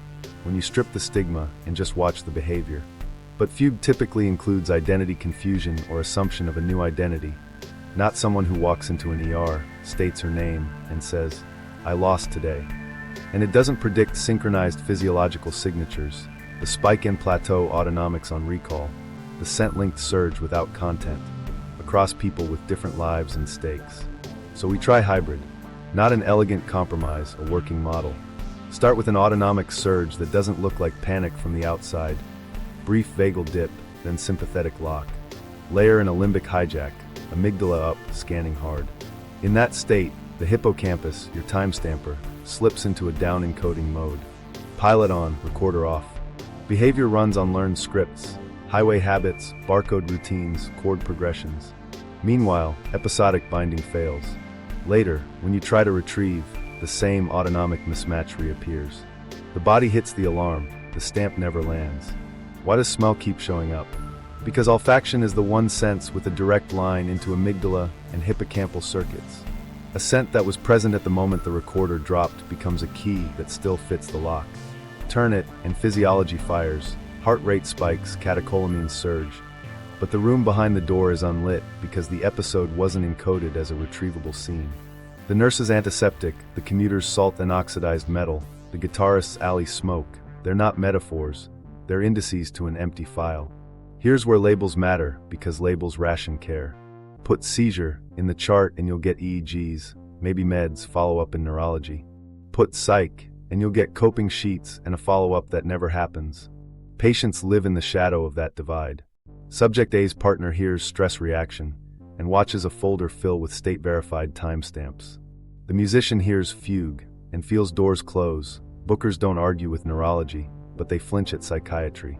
When you strip the stigma and just watch the behavior. But fugue typically includes identity confusion or assumption of a new identity. Not someone who walks into an ER, states her name, and says, "I lost today." And it doesn't predict synchronized physiological signatures, the spike and plateau autonomics on recall, the scent-linked surge without content, across people with different lives and stakes. So we try hybrid, not an elegant compromise, a working model. Start with an autonomic surge that doesn't look like panic from the outside, brief vagal dip, then sympathetic lock. Layer in a limbic hijack, amygdala up, scanning hard. In that state, the hippocampus, your timestamper, slips into a down encoding mode. Pilot on, recorder off. Behavior runs on learned scripts, highway habits, barcode routines, chord progressions. Meanwhile, episodic binding fails. Later, when you try to retrieve, the same autonomic mismatch reappears. The body hits the alarm, the stamp never lands. Why does smell keep showing up? Because olfaction is the one sense with a direct line into amygdala and hippocampal circuits. A scent that was present at the moment the recorder dropped becomes a key that still fits the lock. Turn it, and physiology fires, heart rate spikes, catecholamines surge. But the room behind the door is unlit because the episode wasn't encoded as a retrievable scene. The nurse's antiseptic, the commuter's salt and oxidized metal, the guitarist's alley smoke, they're not metaphors, they're indices to an empty file. Here's where labels matter, because labels ration care. Put seizure in the chart and you'll get EEGs, maybe meds, follow up in neurology. Put psych, and you'll get coping sheets and a follow-up that never happens. Patients live in the shadow of that divide. Subject A's partner hears stress reaction and watches a folder fill with state-verified timestamps. The musician hears Fugue and feels doors close. Bookers don't argue with neurology, but they flinch at psychiatry.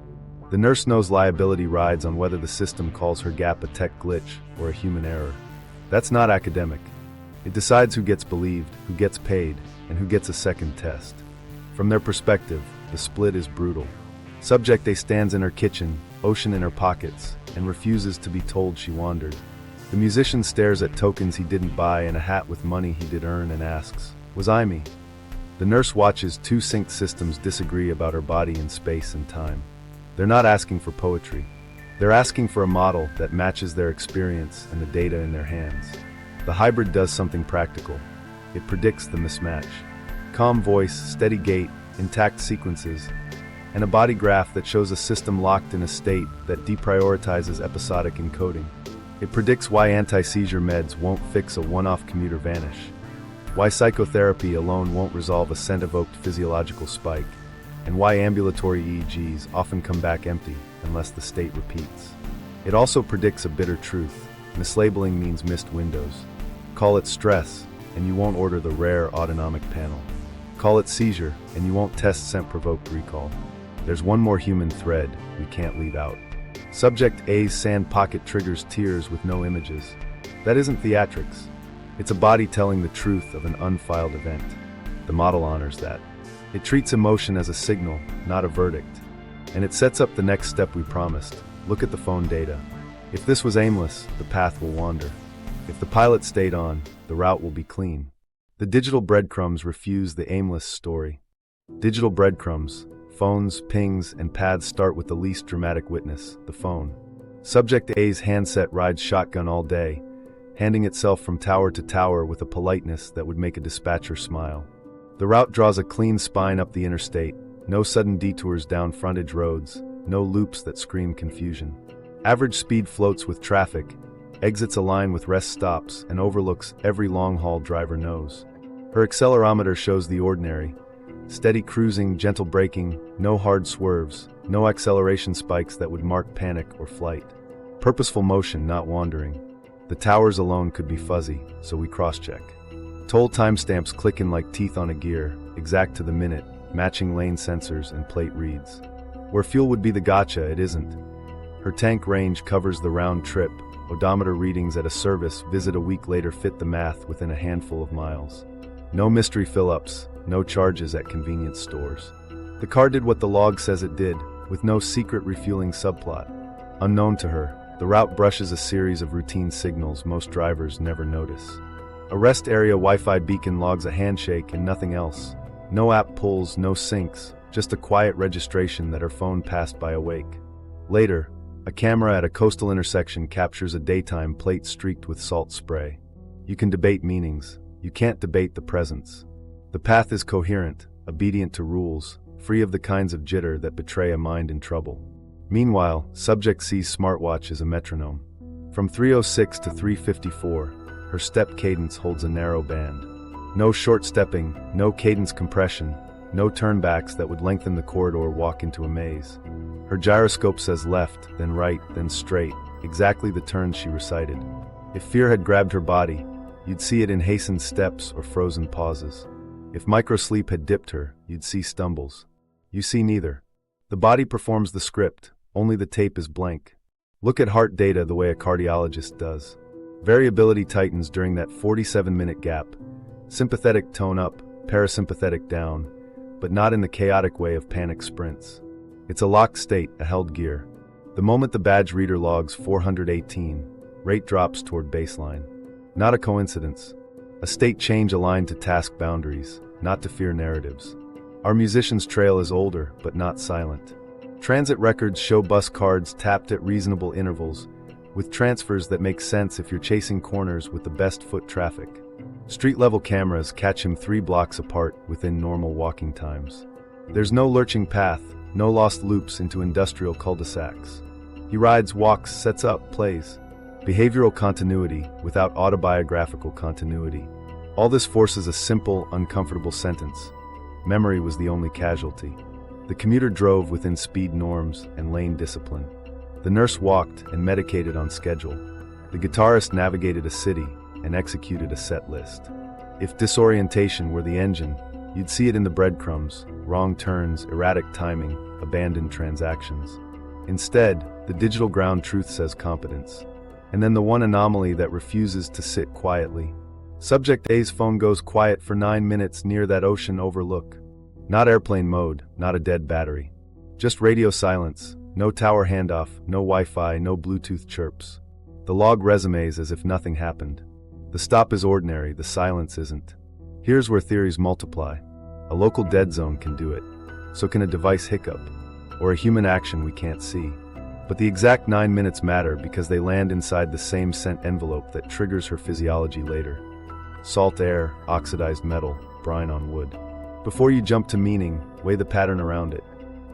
The nurse knows liability rides on whether the system calls her gap a tech glitch or a human error. That's not academic. It decides who gets believed, who gets paid, and who gets a second test. From their perspective, the split is brutal. Subject A stands in her kitchen, ocean in her pockets, and refuses to be told she wandered. The musician stares at tokens he didn't buy and a hat with money he did earn and asks, "Was I me?" The nurse watches two synced systems disagree about her body in space and time. They're not asking for poetry. They're asking for a model that matches their experience and the data in their hands. The hybrid does something practical. It predicts the mismatch. Calm voice, steady gait, intact sequences, and a body graph that shows a system locked in a state that deprioritizes episodic encoding. It predicts why anti-seizure meds won't fix a one-off commuter vanish, why psychotherapy alone won't resolve a scent-evoked physiological spike, and why ambulatory EEGs often come back empty unless the state repeats. It also predicts a bitter truth. Mislabeling means missed windows. Call it stress, and you won't order the rare autonomic panel. Call it seizure, and you won't test scent-provoked recall. There's one more human thread we can't leave out. Subject A's sand pocket triggers tears with no images. That isn't theatrics. It's a body telling the truth of an unfiled event. The model honors that. It treats emotion as a signal, not a verdict. And it sets up the next step we promised. Look at the phone data. If this was aimless, the path will wander. If the pilot stayed on, the route will be clean. The digital breadcrumbs refuse the aimless story. Digital breadcrumbs, phones, pings, and paths start with the least dramatic witness, the phone. Subject A's handset rides shotgun all day, handing itself from tower to tower with a politeness that would make a dispatcher smile. The route draws a clean spine up the interstate, no sudden detours down frontage roads, no loops that scream confusion. Average speed floats with traffic, exits align with rest stops, and overlooks every long-haul driver knows. Her accelerometer shows the ordinary. Steady cruising, gentle braking, no hard swerves, no acceleration spikes that would mark panic or flight. Purposeful motion, not wandering. The towers alone could be fuzzy, so we cross-check. Toll timestamps clicking like teeth on a gear, exact to the minute, matching lane sensors and plate reads. Where fuel would be the gotcha, it isn't. Her tank range covers the round trip. Odometer readings at a service visit a week later fit the math within a handful of miles. No mystery fill-ups, no charges at convenience stores. The car did what the log says it did, with no secret refueling subplot. Unknown to her, the route brushes a series of routine signals most drivers never notice. A rest area Wi-Fi beacon logs a handshake and nothing else. No app pulls, no syncs, just a quiet registration that her phone passed by awake. Later, a camera at a coastal intersection captures a daytime plate streaked with salt spray. You can debate meanings. You can't debate the presence. The path is coherent, obedient to rules, free of the kinds of jitter that betray a mind in trouble. Meanwhile, Subject C's smartwatch is a metronome. From 3:06 to 3:54, her step cadence holds a narrow band. No short stepping, no cadence compression, no turnbacks that would lengthen the corridor walk into a maze. Her gyroscope says left, then right, then straight, exactly the turns she recited. If fear had grabbed her body, you'd see it in hastened steps or frozen pauses. If microsleep had dipped her, you'd see stumbles. You see neither. The body performs the script, only the tape is blank. Look at heart data the way a cardiologist does. Variability tightens during that 47-minute gap. Sympathetic tone up, parasympathetic down, but not in the chaotic way of panic sprints. It's a locked state, a held gear. The moment the badge reader logs 418, rate drops toward baseline. Not a coincidence. A state change aligned to task boundaries, not to fear narratives. Our musician's trail is older, but not silent. Transit records show bus cards tapped at reasonable intervals, with transfers that make sense if you're chasing corners with the best foot traffic. Street-level cameras catch him 3 blocks apart within normal walking times. There's no lurching path, no lost loops into industrial cul-de-sacs. He rides, walks, sets up, plays. Behavioral continuity without autobiographical continuity. All this forces a simple, uncomfortable sentence. Memory was the only casualty. The commuter drove within speed norms and lane discipline. The nurse walked and medicated on schedule. The guitarist navigated a city and executed a set list. If disorientation were the engine, you'd see it in the breadcrumbs: wrong turns, erratic timing, abandoned transactions. Instead, the digital ground truth says competence. And then the one anomaly that refuses to sit quietly. Subject A's phone goes quiet for 9 minutes near that ocean overlook. Not airplane mode, not a dead battery. Just radio silence, no tower handoff, no Wi-Fi, no Bluetooth chirps. The log resumes as if nothing happened. The stop is ordinary, the silence isn't. Here's where theories multiply. A local dead zone can do it. So can a device hiccup, or a human action we can't see. But the exact 9 minutes matter because they land inside the same scent envelope that triggers her physiology later. Salt air, oxidized metal, brine on wood. Before you jump to meaning, weigh the pattern around it.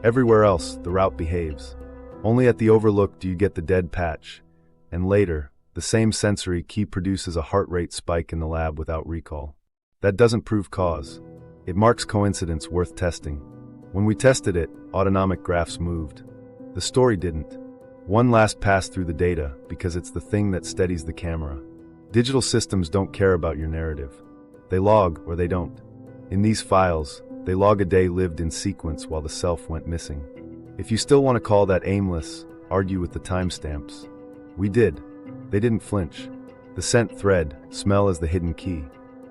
Everywhere else, the route behaves. Only at the overlook do you get the dead patch. And later, the same sensory key produces a heart rate spike in the lab without recall. That doesn't prove cause. It marks coincidence worth testing. When we tested it, autonomic graphs moved. The story didn't. One last pass through the data, because it's the thing that steadies the camera. Digital systems don't care about your narrative. They log or they don't. In these files, they log a day lived in sequence while the self went missing. If you still want to call that aimless, argue with the timestamps. We did. They didn't flinch. The scent thread, smell as the hidden key.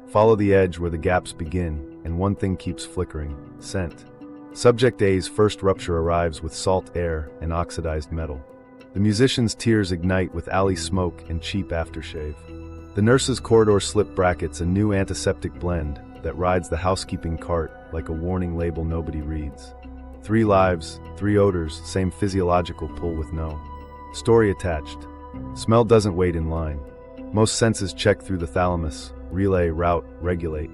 Follow the edge where the gaps begin, and one thing keeps flickering: scent. Subject A's first rupture arrives with salt air and oxidized metal. The musician's tears ignite with alley smoke and cheap aftershave. The nurse's corridor slip brackets a new antiseptic blend that rides the housekeeping cart like a warning label nobody reads. 3 lives, 3 odors, same physiological pull with no story attached. Smell doesn't wait in line. Most senses check through the thalamus, relay, route, regulate.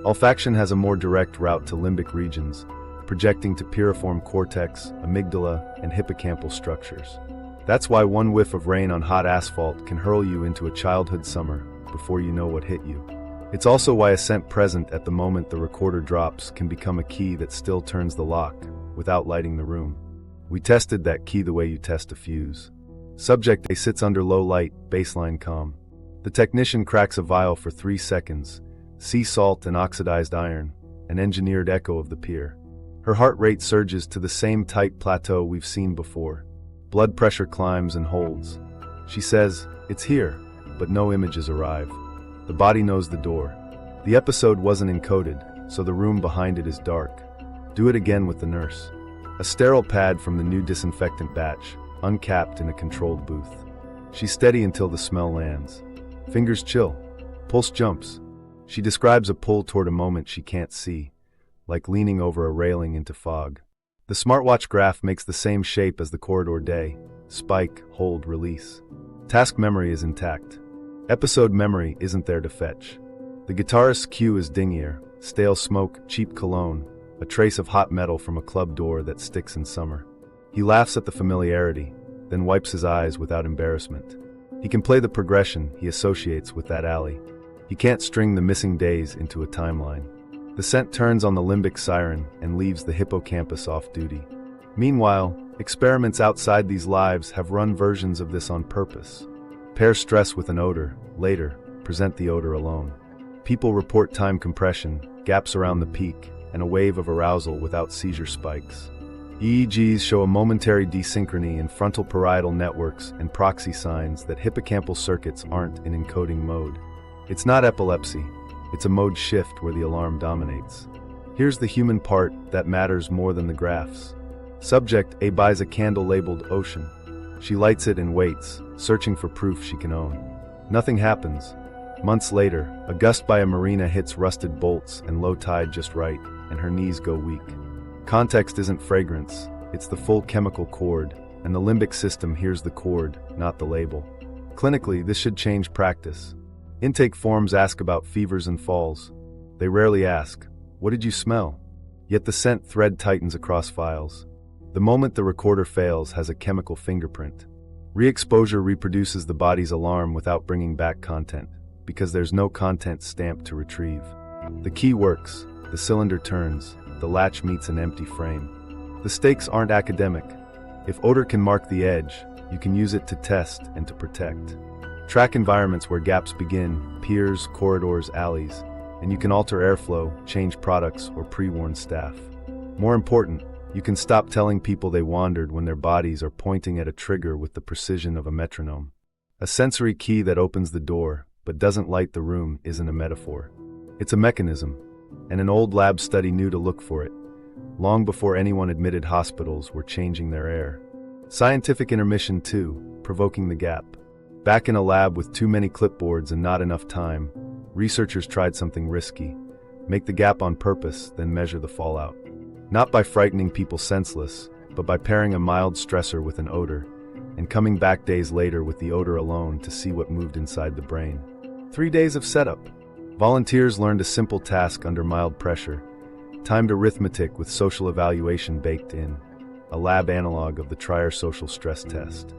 Olfaction has a more direct route to limbic regions, projecting to piriform cortex, amygdala, and hippocampal structures. That's why one whiff of rain on hot asphalt can hurl you into a childhood summer before you know what hit you. It's also why a scent present at the moment the recorder drops can become a key that still turns the lock without lighting the room. We tested that key the way you test a fuse. Subject A sits under low light, baseline calm. The technician cracks a vial for 3 seconds, sea salt and oxidized iron, an engineered echo of the pier. Her heart rate surges to the same tight plateau we've seen before. Blood pressure climbs and holds. She says, "It's here," but no images arrive. The body knows the door. The episode wasn't encoded, so the room behind it is dark. Do it again with the nurse. A sterile pad from the new disinfectant batch, uncapped in a controlled booth. She's steady until the smell lands. Fingers chill. Pulse jumps. She describes a pull toward a moment she can't see, like leaning over a railing into fog. The smartwatch graph makes the same shape as the corridor day: spike, hold, release. Task memory is intact. Episode memory isn't there to fetch. The guitarist's cue is dingier: stale smoke, cheap cologne, a trace of hot metal from a club door that sticks in summer. He laughs at the familiarity, then wipes his eyes without embarrassment. He can play the progression he associates with that alley. He can't string the missing days into a timeline. The scent turns on the limbic siren and leaves the hippocampus off duty. Meanwhile, experiments outside these lives have run versions of this on purpose. Pair stress with an odor, later, present the odor alone. People report time compression, gaps around the peak, and a wave of arousal without seizure spikes. EEGs show a momentary desynchrony in frontal parietal networks and proxy signs that hippocampal circuits aren't in encoding mode. It's not epilepsy, it's a mode shift where the alarm dominates. Here's the human part that matters more than the graphs. Subject A buys a candle labeled Ocean. She lights it and waits, searching for proof she can own. Nothing happens. Months later, a gust by a marina hits rusted bolts and low tide just right, and her knees go weak. Context isn't fragrance, it's the full chemical chord, and the limbic system hears the chord, not the label. Clinically, this should change practice. Intake forms ask about fevers and falls. They rarely ask, "What did you smell?" Yet the scent thread tightens across files. The moment the recorder fails has a chemical fingerprint. Re-exposure reproduces the body's alarm without bringing back content, because there's no content stamp to retrieve. The key works, the cylinder turns, the latch meets an empty frame. The stakes aren't academic. If odor can mark the edge, you can use it to test and to protect. Track environments where gaps begin, piers, corridors, alleys, and you can alter airflow, change products, or pre-warn staff. More important, you can stop telling people they wandered when their bodies are pointing at a trigger with the precision of a metronome. A sensory key that opens the door, but doesn't light the room, isn't a metaphor. It's a mechanism, and an old lab study knew to look for it, long before anyone admitted hospitals were changing their air. Scientific intermission 2, provoking the gap. Back in a lab with too many clipboards and not enough time, researchers tried something risky. Make the gap on purpose, then measure the fallout. Not by frightening people senseless, but by pairing a mild stressor with an odor, and coming back days later with the odor alone to see what moved inside the brain. 3 days of setup. Volunteers learned a simple task under mild pressure, timed arithmetic with social evaluation baked in, a lab analog of the Trier social stress test.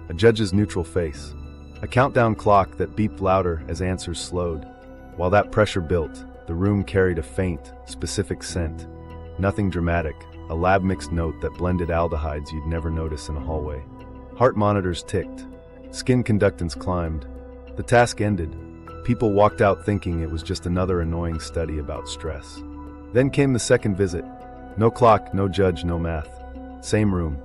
A judge's neutral face. A countdown clock that beeped louder as answers slowed. While that pressure built, the room carried a faint, specific scent. Nothing dramatic, a lab mixed note that blended aldehydes you'd never notice in a hallway. Heart monitors ticked. Skin conductance climbed. The task ended. People walked out thinking it was just another annoying study about stress. Then came the second visit. No clock, no judge, no math. Same room.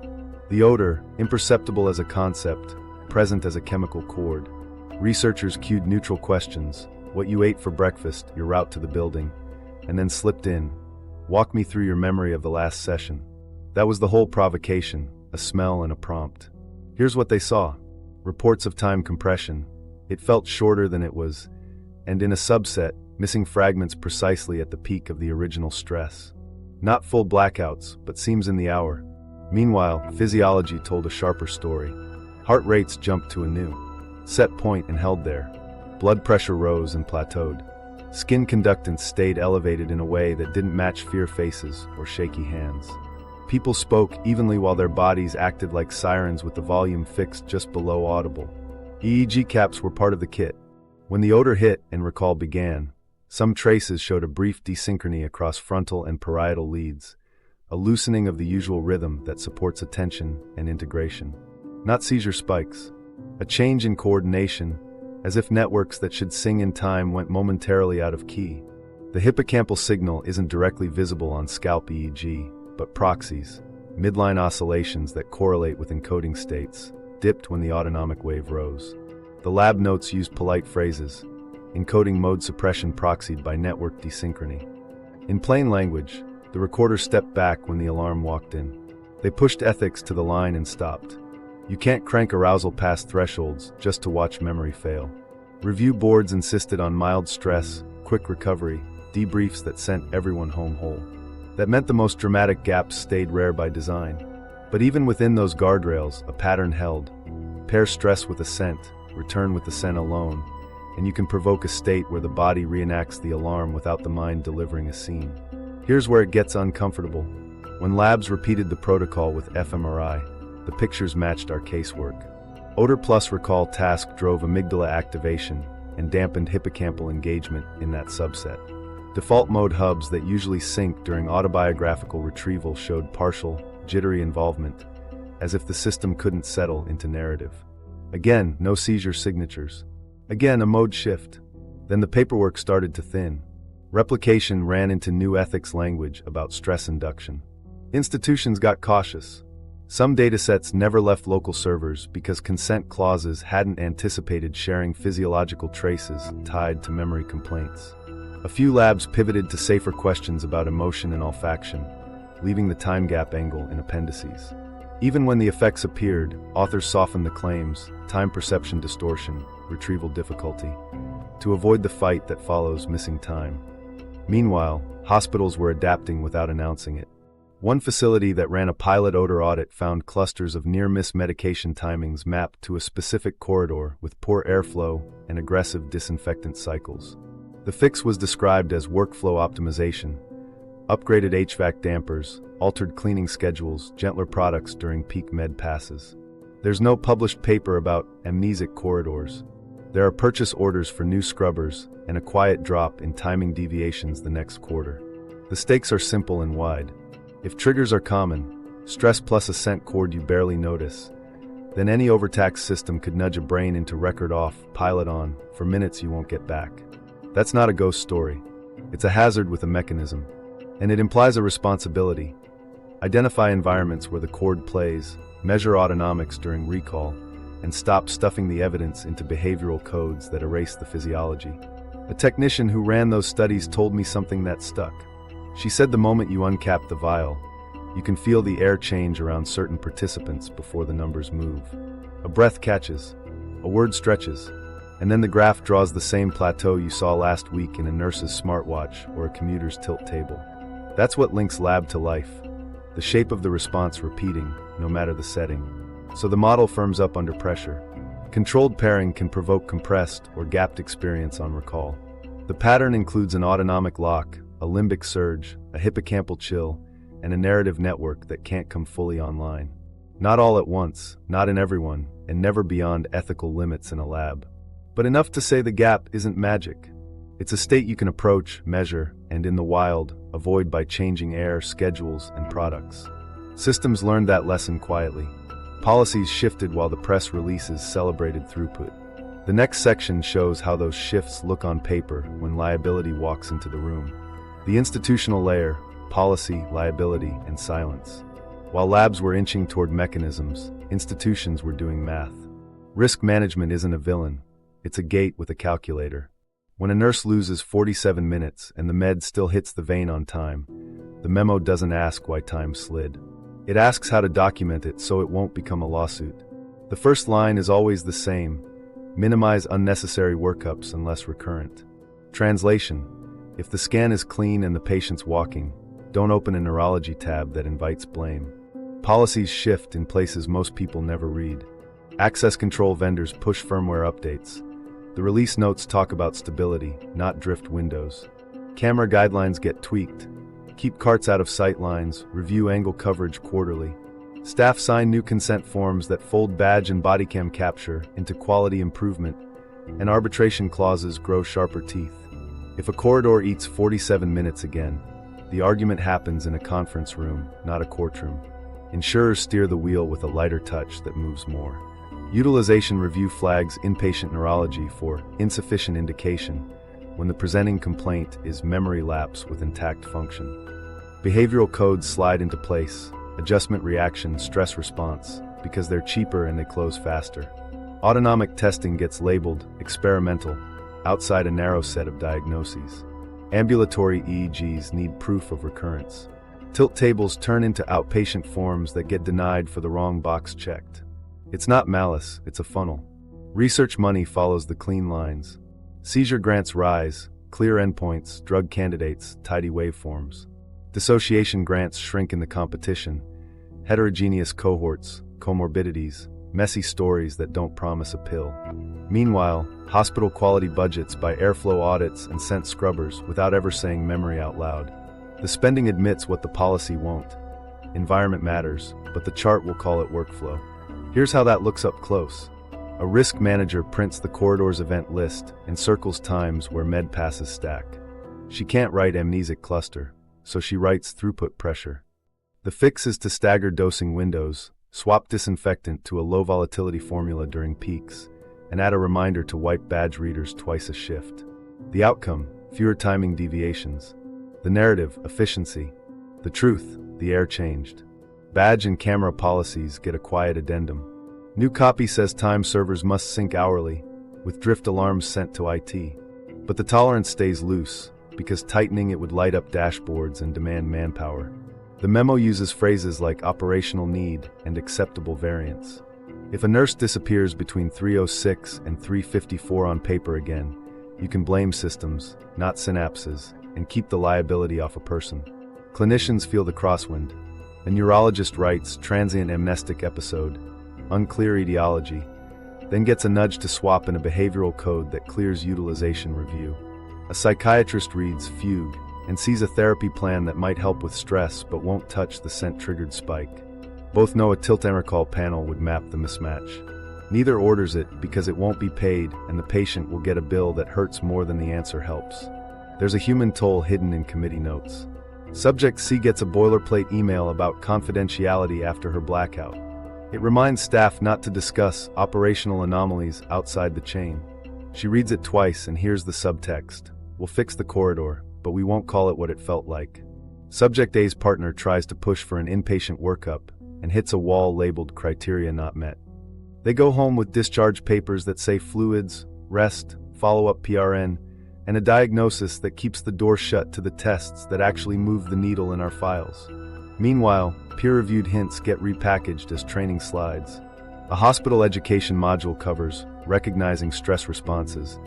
The odor, imperceptible as a concept, present as a chemical chord. Researchers cued neutral questions. What you ate for breakfast, your route to the building, and then slipped in. Walk me through your memory of the last session. That was the whole provocation, a smell and a prompt. Here's what they saw. Reports of time compression. It felt shorter than it was, and in a subset, missing fragments precisely at the peak of the original stress. Not full blackouts, but seams in the hour. Meanwhile, physiology told a sharper story. Heart rates jumped to a new set point and held there. Blood pressure rose and plateaued. Skin conductance stayed elevated in a way that didn't match fear faces or shaky hands. People spoke evenly while their bodies acted like sirens with the volume fixed just below audible. EEG caps were part of the kit. When the odor hit and recall began, some traces showed a brief desynchrony across frontal and parietal leads, a loosening of the usual rhythm that supports attention and integration. Not seizure spikes. A change in coordination, as if networks that should sing in time went momentarily out of key. The hippocampal signal isn't directly visible on scalp EEG, but proxies, midline oscillations that correlate with encoding states, dipped when the autonomic wave rose. The lab notes used polite phrases, encoding mode suppression proxied by network desynchrony. In plain language, the recorder stepped back when the alarm walked in. They pushed ethics to the line and stopped. You can't crank arousal past thresholds just to watch memory fail. Review boards insisted on mild stress, quick recovery, debriefs that sent everyone home whole. That meant the most dramatic gaps stayed rare by design. But even within those guardrails, a pattern held. Pair stress with assent, return with assent alone, and you can provoke a state where the body reenacts the alarm without the mind delivering a scene. Here's where it gets uncomfortable. When labs repeated the protocol with fMRI, the pictures matched our casework. Odor plus recall task drove amygdala activation and dampened hippocampal engagement in that subset. Default mode hubs that usually sync during autobiographical retrieval showed partial, jittery involvement, as if the system couldn't settle into narrative. Again, no seizure signatures. Again, a mode shift. Then the paperwork started to thin. Replication ran into new ethics language about stress induction. Institutions got cautious. Some datasets never left local servers because consent clauses hadn't anticipated sharing physiological traces tied to memory complaints. A few labs pivoted to safer questions about emotion and olfaction, leaving the time gap angle in appendices. Even when the effects appeared, authors softened the claims, time perception distortion, retrieval difficulty, to avoid the fight that follows missing time. Meanwhile, hospitals were adapting without announcing it. One facility that ran a pilot odor audit found clusters of near-miss medication timings mapped to a specific corridor with poor airflow and aggressive disinfectant cycles. The fix was described as workflow optimization, upgraded HVAC dampers, altered cleaning schedules, gentler products during peak med passes. There's no published paper about amnesic corridors. There are purchase orders for new scrubbers and a quiet drop in timing deviations the next quarter. The stakes are simple and wide. If triggers are common, stress plus a scent cord you barely notice, then any overtaxed system could nudge a brain into record off, pilot on, for minutes you won't get back. That's not a ghost story. It's a hazard with a mechanism. And it implies a responsibility. Identify environments where the cord plays, measure autonomics during recall, and stop stuffing the evidence into behavioral codes that erase the physiology. A technician who ran those studies told me something that stuck. She said the moment you uncap the vial, you can feel the air change around certain participants before the numbers move. A breath catches, a word stretches, and then the graph draws the same plateau you saw last week in a nurse's smartwatch or a commuter's tilt table. That's what links lab to life, the shape of the response repeating, no matter the setting. So the model firms up under pressure. Controlled pairing can provoke compressed or gapped experience on recall. The pattern includes an autonomic lock, a limbic surge, a hippocampal chill, and a narrative network that can't come fully online. Not all at once, not in everyone, and never beyond ethical limits in a lab. But enough to say the gap isn't magic. It's a state you can approach, measure, and in the wild, avoid by changing air, schedules, and products. Systems learned that lesson quietly. Policies shifted while the press releases celebrated throughput. The next section shows how those shifts look on paper when liability walks into the room. The institutional layer, policy, liability, and silence. While labs were inching toward mechanisms, institutions were doing math. Risk management isn't a villain. It's a gate with a calculator. When a nurse loses 47 minutes and the med still hits the vein on time, the memo doesn't ask why time slid. It asks how to document it so it won't become a lawsuit. The first line is always the same: minimize unnecessary workups unless recurrent. Translation: if the scan is clean and the patient's walking, don't open a neurology tab that invites blame. Policies shift in places most people never read. Access control vendors push firmware updates. The release notes talk about stability, not drift windows. Camera guidelines get tweaked. Keep carts out of sight lines, review angle coverage quarterly. Staff sign new consent forms that fold badge and bodycam capture into quality improvement, and arbitration clauses grow sharper teeth. If a corridor eats 47 minutes again, the argument happens in a conference room, not a courtroom. Insurers steer the wheel with a lighter touch that moves more. Utilization review flags inpatient neurology for insufficient indication when the presenting complaint is memory lapse with intact function. Behavioral codes slide into place, adjustment reaction, stress response, because they're cheaper and they close faster. Autonomic testing gets labeled experimental, outside a narrow set of diagnoses. Ambulatory EEGs need proof of recurrence. Tilt tables turn into outpatient forms that get denied for the wrong box checked. It's not malice, it's a funnel. Research money follows the clean lines. Seizure grants rise, clear endpoints, drug candidates, tidy waveforms. Dissociation grants shrink in the competition. Heterogeneous cohorts, comorbidities, messy stories that don't promise a pill. Meanwhile, hospital quality budgets buy airflow audits and scent scrubbers without ever saying memory out loud. The spending admits what the policy won't. Environment matters, but the chart will call it workflow. Here's how that looks up close. A risk manager prints the corridor's event list and circles times where med passes stack. She can't write amnesic cluster, so she writes throughput pressure. The fix is to stagger dosing windows, swap disinfectant to a low volatility formula during peaks, and add a reminder to wipe badge readers twice a shift. The outcome: fewer timing deviations. The narrative: efficiency. The truth: the air changed. Badge and camera policies get a quiet addendum. New copy says time servers must sync hourly, with drift alarms sent to IT. But the tolerance stays loose, because tightening it would light up dashboards and demand manpower. The memo uses phrases like operational need and acceptable variance. If a nurse disappears between 3:06 and 3:54 on paper again, you can blame systems, not synapses, and keep the liability off a person. Clinicians feel the crosswind. A neurologist writes transient amnestic episode, unclear etiology, then gets a nudge to swap in a behavioral code that clears utilization review. A psychiatrist reads Fugue and sees a therapy plan that might help with stress but won't touch the scent-triggered spike. Both know a tilt and recall panel would map the mismatch. Neither orders it because it won't be paid and the patient will get a bill that hurts more than the answer helps. There's a human toll hidden in committee notes. Subject C gets a boilerplate email about confidentiality after her blackout. It reminds staff not to discuss operational anomalies outside the chain. She reads it twice and hears the subtext. We'll fix the corridor, but we won't call it what it felt like. Subject A's partner tries to push for an inpatient workup and hits a wall labeled criteria not met. They go home with discharge papers that say fluids, rest, follow-up PRN, and a diagnosis that keeps the door shut to the tests that actually move the needle in our files. Meanwhile, peer-reviewed hints get repackaged as training slides. A hospital education module covers recognizing stress responses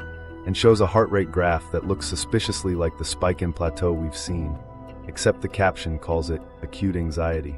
and shows a heart rate graph that looks suspiciously like the spike in plateau we've seen, except the caption calls it acute anxiety.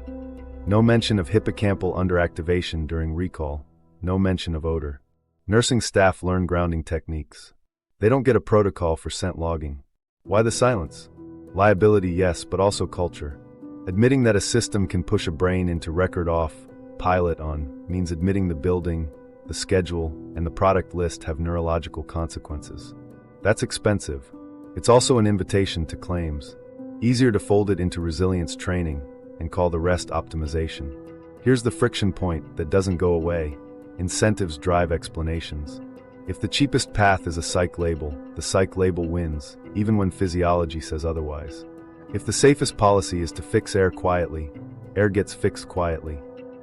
No mention of hippocampal underactivation during recall. No mention of odor. Nursing staff learn grounding techniques. They don't get a protocol for scent logging. Why the silence? Liability, yes, but also culture. Admitting that a system can push a brain into record off, pilot on, means admitting the building, the schedule, and the product list have neurological consequences. That's expensive. It's also an invitation to claims. Easier to fold it into resilience training and call the rest optimization. Here's the friction point that doesn't go away. Incentives drive explanations. If the cheapest path is a psych label, the psych label wins, even when physiology says otherwise. If the safest policy is to fix air quietly, air gets fixed quietly.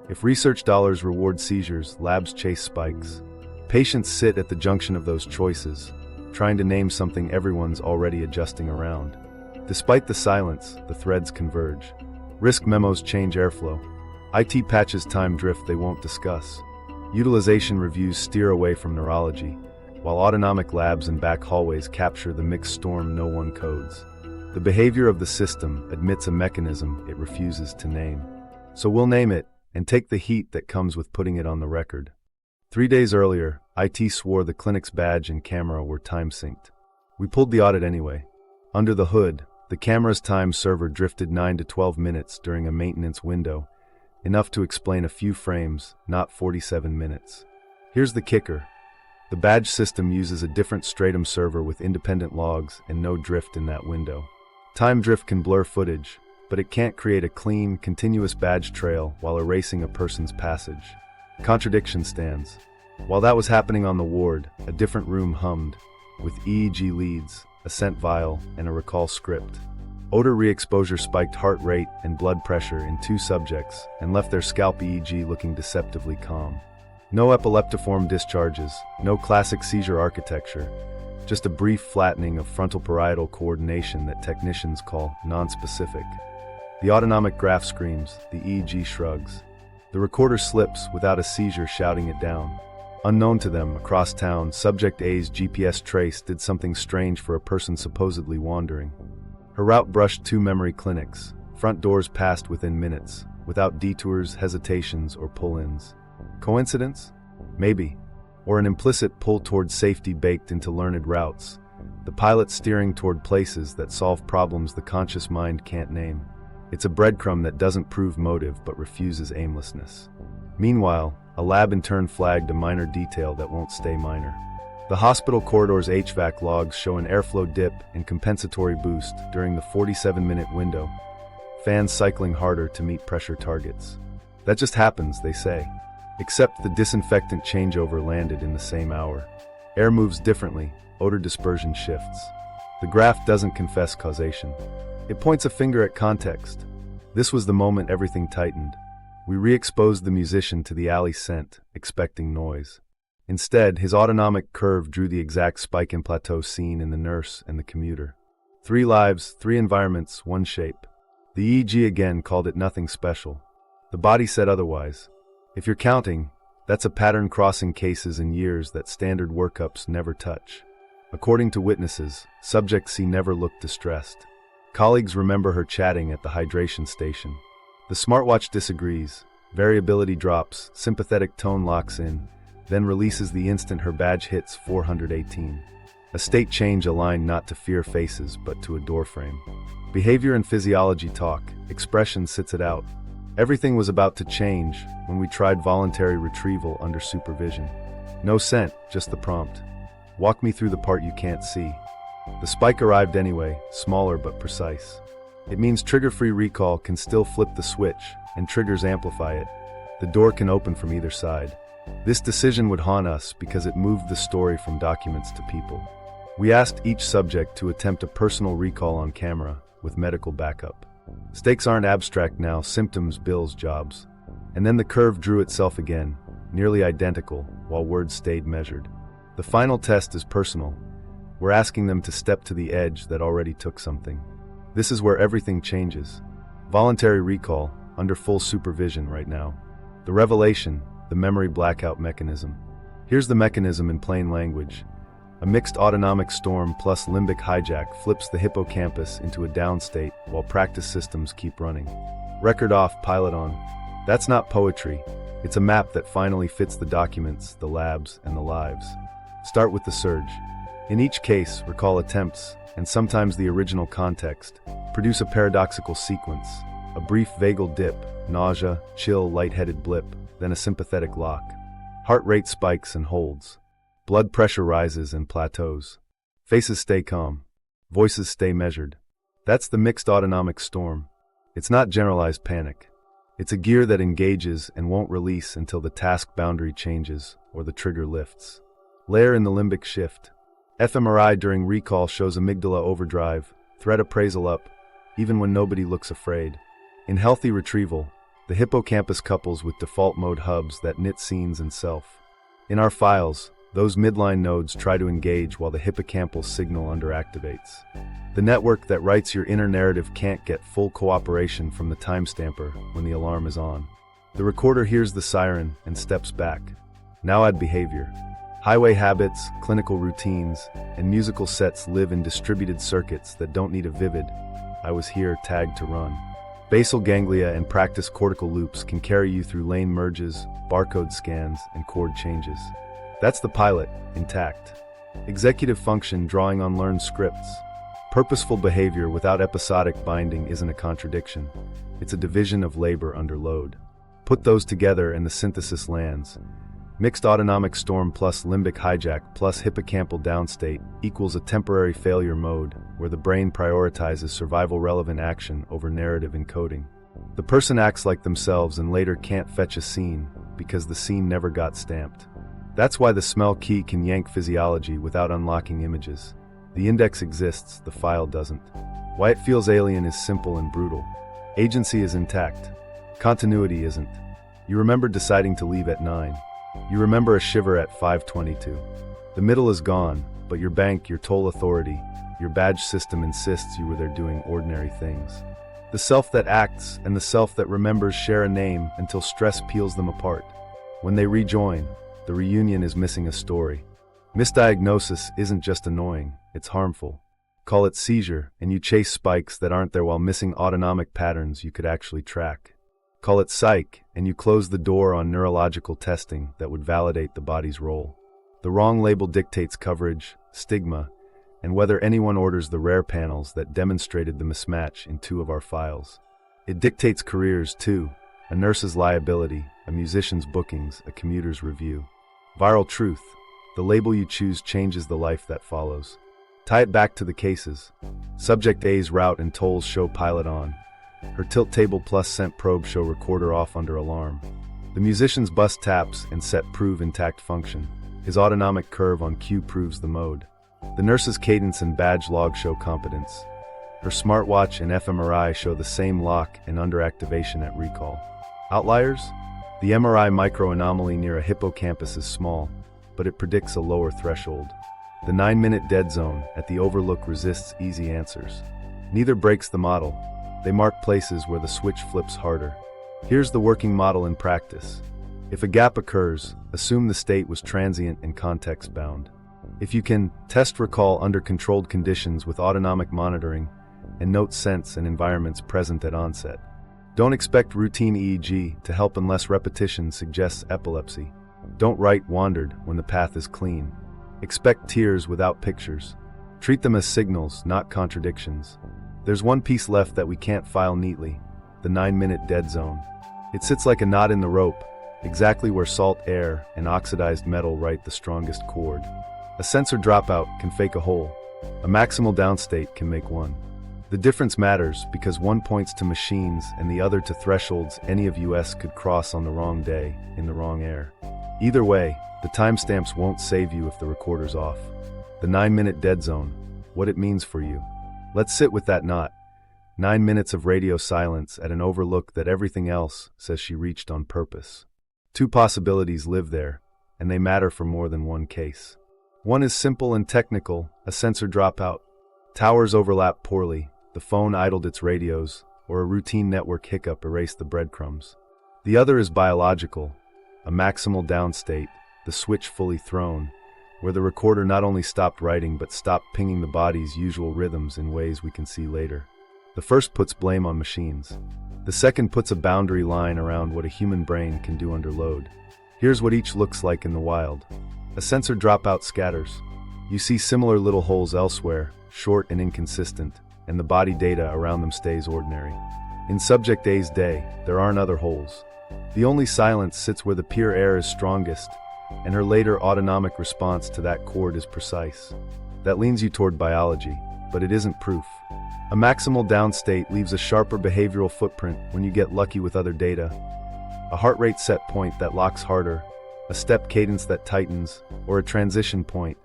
If research dollars reward seizures, labs chase spikes. Patients sit at the junction of those choices, trying to name something everyone's already adjusting around. Despite the silence, the threads converge. Risk memos change airflow. IT patches time drift they won't discuss. Utilization reviews steer away from neurology, while autonomic labs and back hallways capture the mixed storm no one codes. The behavior of the system admits a mechanism it refuses to name. So we'll name it, and take the heat that comes with putting it on the record. 3 days earlier, IT swore the clinic's badge and camera were time-synced. We pulled the audit anyway. Under the hood, the camera's time server drifted 9 to 12 minutes during a maintenance window, enough to explain a few frames, not 47 minutes. Here's the kicker. The badge system uses a different stratum server with independent logs and no drift in that window. Time drift can blur footage, but it can't create a clean, continuous badge trail while erasing a person's passage. Contradiction stands. While that was happening on the ward, a different room hummed, with EEG leads, a scent vial, and a recall script. Odor re-exposure spiked heart rate and blood pressure in 2 subjects and left their scalp EEG looking deceptively calm. No epileptiform discharges, no classic seizure architecture, just a brief flattening of frontal-parietal coordination that technicians call nonspecific. The autonomic graph screams, the EEG shrugs. The recorder slips without a seizure shouting it down. Unknown to them, across town, Subject A's GPS trace did something strange for a person supposedly wandering. Her route brushed 2 memory clinics, front doors passed within minutes, without detours, hesitations, or pull-ins. Coincidence? Maybe. Or an implicit pull toward safety baked into learned routes, the pilot steering toward places that solve problems the conscious mind can't name. It's a breadcrumb that doesn't prove motive but refuses aimlessness. Meanwhile, a lab intern flagged a minor detail that won't stay minor. The hospital corridor's HVAC logs show an airflow dip and compensatory boost during the 47-minute window, fans cycling harder to meet pressure targets. That just happens, they say. Except the disinfectant changeover landed in the same hour. Air moves differently, odor dispersion shifts. The graph doesn't confess causation. It points a finger at context. This was the moment everything tightened. We re-exposed the musician to the alley scent, expecting noise. Instead, his autonomic curve drew the exact spike in plateau seen in the nurse and the commuter. 3 lives, 3 environments, 1 shape. The EEG again called it nothing special. The body said otherwise. If you're counting, that's a pattern crossing cases in years that standard workups never touch. According to witnesses, Subject C never looked distressed. Colleagues remember her chatting at the hydration station. The smartwatch disagrees. Variability drops, sympathetic tone locks in, then releases the instant her badge hits 418. A state change aligned not to fear faces, but to a doorframe. Behavior and physiology talk, expression sits it out. Everything was about to change when we tried voluntary retrieval under supervision. No scent, just the prompt. Walk me through the part you can't see. The spike arrived anyway, smaller but precise. It means trigger-free recall can still flip the switch, and triggers amplify it. The door can open from either side. This decision would haunt us because it moved the story from documents to people. We asked each subject to attempt a personal recall on camera, with medical backup. Stakes aren't abstract now, symptoms, bills, jobs. And then the curve drew itself again, nearly identical, while words stayed measured. The final test is personal. We're asking them to step to the edge that already took something. This is where everything changes. Voluntary recall, under full supervision right now. The revelation, the memory blackout mechanism. Here's the mechanism in plain language. A mixed autonomic storm plus limbic hijack flips the hippocampus into a downstate while practice systems keep running. Record off, pilot on. That's not poetry. It's a map that finally fits the documents, the labs, and the lives. Start with the surge. In each case, recall attempts, and sometimes the original context, produce a paradoxical sequence. A brief vagal dip, nausea, chill, lightheaded blip, then a sympathetic lock. Heart rate spikes and holds. Blood pressure rises and plateaus. Faces stay calm. Voices stay measured. That's the mixed autonomic storm. It's not generalized panic. It's a gear that engages and won't release until the task boundary changes or the trigger lifts. Layer in the limbic shift. fMRI during recall shows amygdala overdrive, threat appraisal up, even when nobody looks afraid. In healthy retrieval, the hippocampus couples with default mode hubs that knit scenes and self. In our files, those midline nodes try to engage while the hippocampal signal underactivates. The network that writes your inner narrative can't get full cooperation from the timestamper when the alarm is on. The recorder hears the siren and steps back. Now add behavior. Highway habits, clinical routines, and musical sets live in distributed circuits that don't need a vivid, "I was here" tag to run. Basal ganglia and practice cortical loops can carry you through lane merges, barcode scans, and chord changes. That's the pilot, intact. Executive function drawing on learned scripts. Purposeful behavior without episodic binding isn't a contradiction. It's a division of labor under load. Put those together and the synthesis lands. Mixed autonomic storm plus limbic hijack plus hippocampal downstate equals a temporary failure mode where the brain prioritizes survival-relevant action over narrative encoding. The person acts like themselves and later can't fetch a scene because the scene never got stamped. That's why the smell key can yank physiology without unlocking images. The index exists, the file doesn't. Why it feels alien is simple and brutal. Agency is intact. Continuity isn't. You remember deciding to leave at 9. You remember a shiver at 5:22. The middle is gone, but your bank, your toll authority, your badge system insists you were there doing ordinary things. The self that acts and the self that remembers share a name until stress peels them apart. When they rejoin, the reunion is missing a story. Misdiagnosis isn't just annoying, it's harmful. Call it seizure, and you chase spikes that aren't there while missing autonomic patterns you could actually track. Call it psych, and you close the door on neurological testing that would validate the body's role. The wrong label dictates coverage, stigma, and whether anyone orders the rare panels that demonstrated the mismatch in 2 of our files. It dictates careers, too. A nurse's liability, a musician's bookings, a commuter's review. Viral truth. The label you choose changes the life that follows. Tie it back to the cases. Subject A's route and tolls show pilot on. Her tilt table plus scent probe show recorder off under alarm. The musician's bus taps and set prove intact function. His autonomic curve on cue proves the mode. The nurse's cadence and badge log show competence. Her smartwatch and fMRI show the same lock and underactivation at recall. Outliers? The MRI microanomaly near a hippocampus is small, but it predicts a lower threshold. The 9-minute dead zone at the overlook resists easy answers. Neither breaks the model. They mark places where the switch flips harder. Here's the working model in practice. If a gap occurs, assume the state was transient and context-bound. If you can, test recall under controlled conditions with autonomic monitoring, and note sense and environments present at onset. Don't expect routine EEG to help unless repetition suggests epilepsy. Don't write wandered when the path is clean. Expect tears without pictures. Treat them as signals, not contradictions. There's one piece left that we can't file neatly, the 9-minute dead zone. It sits like a knot in the rope, exactly where salt, air, and oxidized metal write the strongest chord. A sensor dropout can fake a hole. A maximal downstate can make one. The difference matters because one points to machines and the other to thresholds any of us could cross on the wrong day, in the wrong air. Either way, the timestamps won't save you if the recorder's off. The 9-minute dead zone, what it means for you. Let's sit with that knot. 9 minutes of radio silence at an overlook that everything else says she reached on purpose. Two possibilities live there, and they matter for more than one case. One is simple and technical, a sensor dropout. Towers overlap poorly, the phone idled its radios, or a routine network hiccup erased the breadcrumbs. The other is biological, a maximal downstate, the switch fully thrown, where the recorder not only stopped writing but stopped pinging the body's usual rhythms in ways we can see later. The first puts blame on machines. The second puts a boundary line around what a human brain can do under load. Here's what each looks like in the wild. A sensor dropout scatters. You see similar little holes elsewhere, short and inconsistent, and the body data around them stays ordinary. In subject A's day, there aren't other holes. The only silence sits where the pure air is strongest, and her later autonomic response to that chord is precise. That leans you toward biology, but it isn't proof. A maximal downstate leaves a sharper behavioral footprint when you get lucky with other data. A heart rate set point that locks harder, a step cadence that tightens, or a transition point,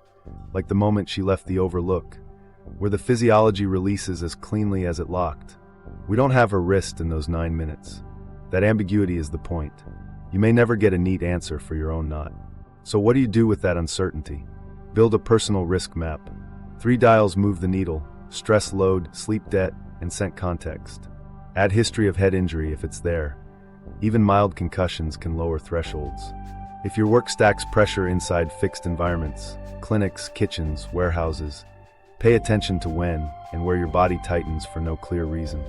like the moment she left the overlook, where the physiology releases as cleanly as it locked. We don't have her wrist in those 9 minutes. That ambiguity is the point. You may never get a neat answer for your own knot. So what do you do with that uncertainty? Build a personal risk map. 3 dials move the needle: stress load, sleep debt, and scent context. Add history of head injury if it's there. Even mild concussions can lower thresholds. If your work stacks pressure inside fixed environments, clinics, kitchens, warehouses, pay attention to when and where your body tightens for no clear reason.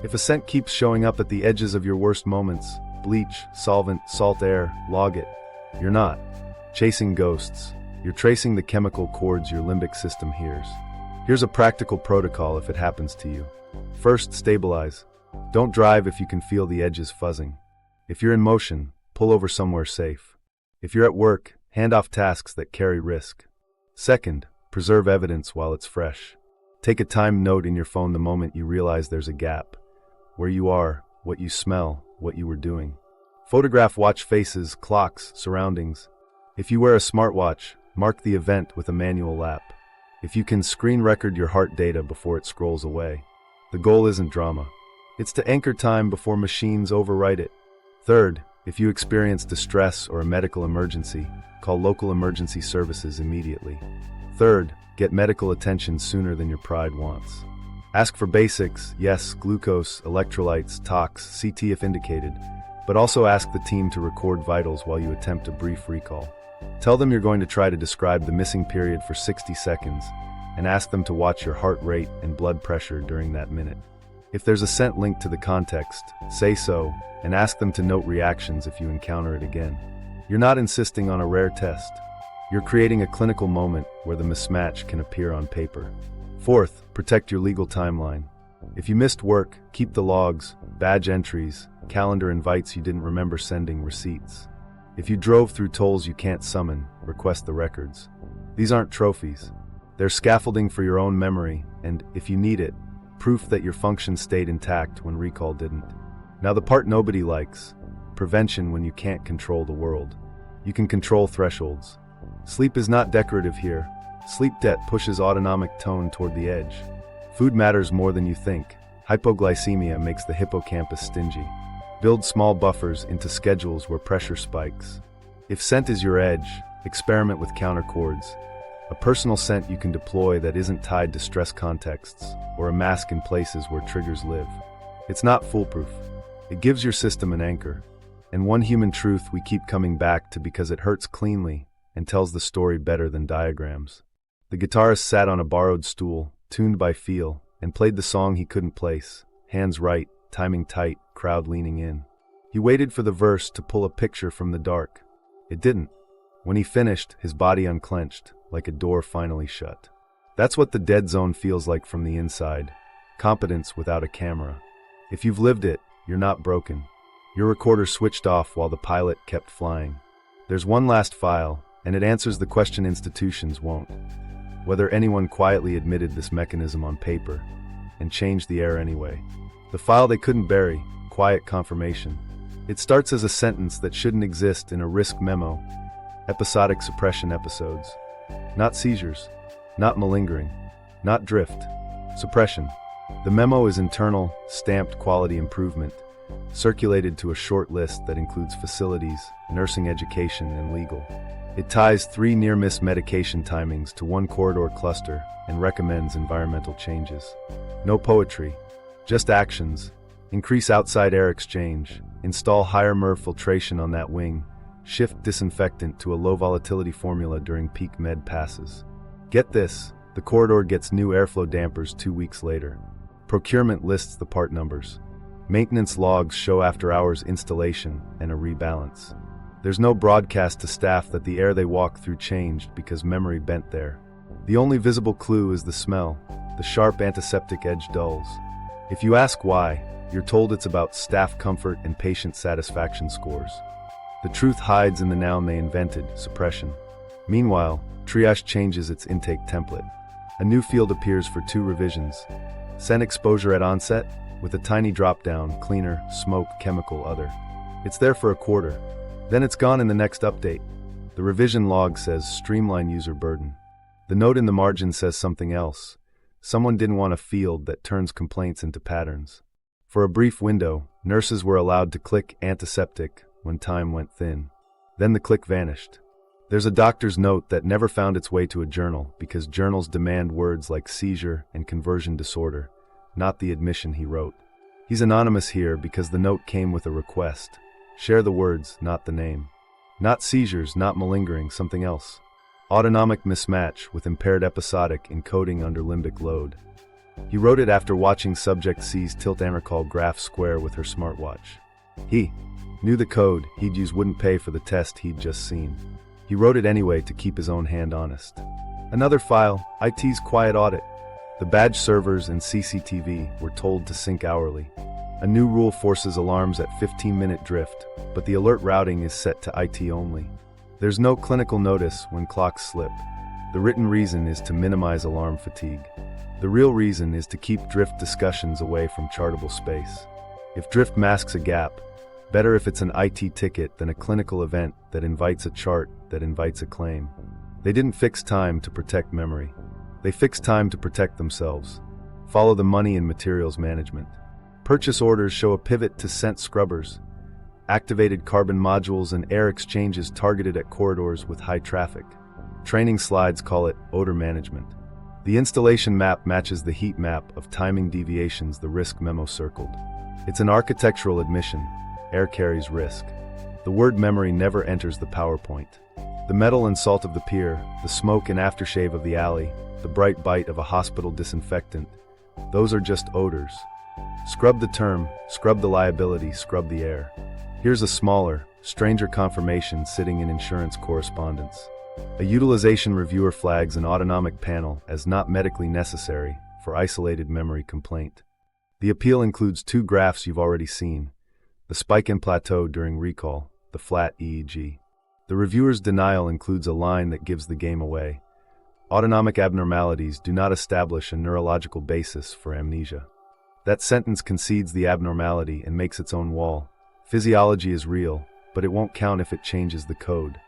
If a scent keeps showing up at the edges of your worst moments, bleach, solvent, salt air, log it. You're not chasing ghosts. You're tracing the chemical chords your limbic system hears. Here's a practical protocol if it happens to you. First, stabilize. Don't drive if you can feel the edges fuzzing. If you're in motion, pull over somewhere safe. If you're at work, hand off tasks that carry risk. Second, preserve evidence while it's fresh. Take a timed note in your phone the moment you realize there's a gap. Where you are, what you smell, what you were doing. Photograph watch faces, clocks, surroundings. If you wear a smartwatch, mark the event with a manual lap. If you can screen record your heart data before it scrolls away. The goal isn't drama. It's to anchor time before machines overwrite it. Third, if you experience distress or a medical emergency, call local emergency services immediately. Third, get medical attention sooner than your pride wants. Ask for basics, yes, glucose, electrolytes, tox, CT if indicated, but also ask the team to record vitals while you attempt a brief recall. Tell them you're going to try to describe the missing period for 60 seconds, and ask them to watch your heart rate and blood pressure during that minute. If there's a scent linked to the context, say so, and ask them to note reactions if you encounter it again. You're not insisting on a rare test. You're creating a clinical moment where the mismatch can appear on paper. Fourth, protect your legal timeline. If you missed work, keep the logs, badge entries, calendar invites you didn't remember sending, receipts. If you drove through tolls you can't summon, request the records. These aren't trophies. They're scaffolding for your own memory, and, if you need it, proof that your function stayed intact when recall didn't. Now the part nobody likes: prevention when you can't control the world. You can control thresholds. Sleep is not decorative here. Sleep debt pushes autonomic tone toward the edge. Food matters more than you think. Hypoglycemia makes the hippocampus stingy. Build small buffers into schedules where pressure spikes. If scent is your edge, experiment with counter chords. A personal scent you can deploy that isn't tied to stress contexts, or a mask in places where triggers live. It's not foolproof. It gives your system an anchor. And one human truth we keep coming back to because it hurts cleanly and tells the story better than diagrams. The guitarist sat on a borrowed stool, tuned by feel, and played the song he couldn't place, hands right, timing tight, crowd leaning in. He waited for the verse to pull a picture from the dark. It didn't. When he finished, his body unclenched, like a door finally shut. That's what the dead zone feels like from the inside. Competence without a camera. If you've lived it, you're not broken. Your recorder switched off while the pilot kept flying. There's one last file, and it answers the question institutions won't. Whether anyone quietly admitted this mechanism on paper. and changed the error anyway. The file they couldn't bury, quiet confirmation. It starts as a sentence that shouldn't exist in a risk memo. Episodic suppression episodes. Not seizures. Not malingering. Not drift. Suppression. The memo is internal, stamped quality improvement, circulated to a short list that includes facilities, nursing education, and legal. It ties 3 near-miss medication timings to 1 corridor cluster and recommends environmental changes. No poetry, just actions. Increase outside air exchange, install higher MERV filtration on that wing, shift disinfectant to a low-volatility formula during peak med passes. Get this, the corridor gets new airflow dampers 2 weeks later. Procurement lists the part numbers. Maintenance logs show after-hours installation and a rebalance. There's no broadcast to staff that the air they walk through changed because memory bent there. The only visible clue is the smell. The sharp antiseptic edge dulls. If you ask why, you're told it's about staff comfort and patient satisfaction scores. The truth hides in the noun they invented, suppression. Meanwhile, triage changes its intake template. A new field appears for 2 revisions. Sen exposure at onset, with a tiny drop-down, cleaner, smoke, chemical, other. It's there for a quarter. Then it's gone in the next update. The revision log says streamline user burden. The note in the margin says something else. Someone didn't want a field that turns complaints into patterns. For a brief window, nurses were allowed to click antiseptic when time went thin. Then the click vanished. There's a doctor's note that never found its way to a journal because journals demand words like seizure and conversion disorder, not the admission he wrote. He's anonymous here because the note came with a request. Share the words, not the name. Not seizures, not malingering, something else. Autonomic mismatch with impaired episodic encoding under limbic load. He wrote it after watching subject C's tilt and recall graph square with her smartwatch. He knew the code he'd use wouldn't pay for the test he'd just seen. He wrote it anyway to keep his own hand honest. Another file, IT's quiet audit. The badge servers and CCTV were told to sync hourly. A new rule forces alarms at 15-minute drift, but the alert routing is set to IT only. There's no clinical notice when clocks slip. The written reason is to minimize alarm fatigue. The real reason is to keep drift discussions away from chartable space. If drift masks a gap, better if it's an IT ticket than a clinical event that invites a chart that invites a claim. They didn't fix time to protect memory. They fixed time to protect themselves. Follow the money and materials management. Purchase orders show a pivot to scent scrubbers, activated carbon modules and air exchanges targeted at corridors with high traffic. Training slides call it odor management. The installation map matches the heat map of timing deviations the risk memo circled. It's an architectural admission. Air carries risk. The word memory never enters the PowerPoint. The metal and salt of the pier, the smoke and aftershave of the alley, the bright bite of a hospital disinfectant, those are just odors. Scrub the term, scrub the liability, scrub the air. Here's a smaller, stranger confirmation sitting in insurance correspondence. A utilization reviewer flags an autonomic panel as not medically necessary for isolated memory complaint. The appeal includes 2 graphs you've already seen. The spike and plateau during recall, the flat EEG. The reviewer's denial includes a line that gives the game away. Autonomic abnormalities do not establish a neurological basis for amnesia. That sentence concedes the abnormality and makes its own wall. Physiology is real, but it won't count if it changes the code.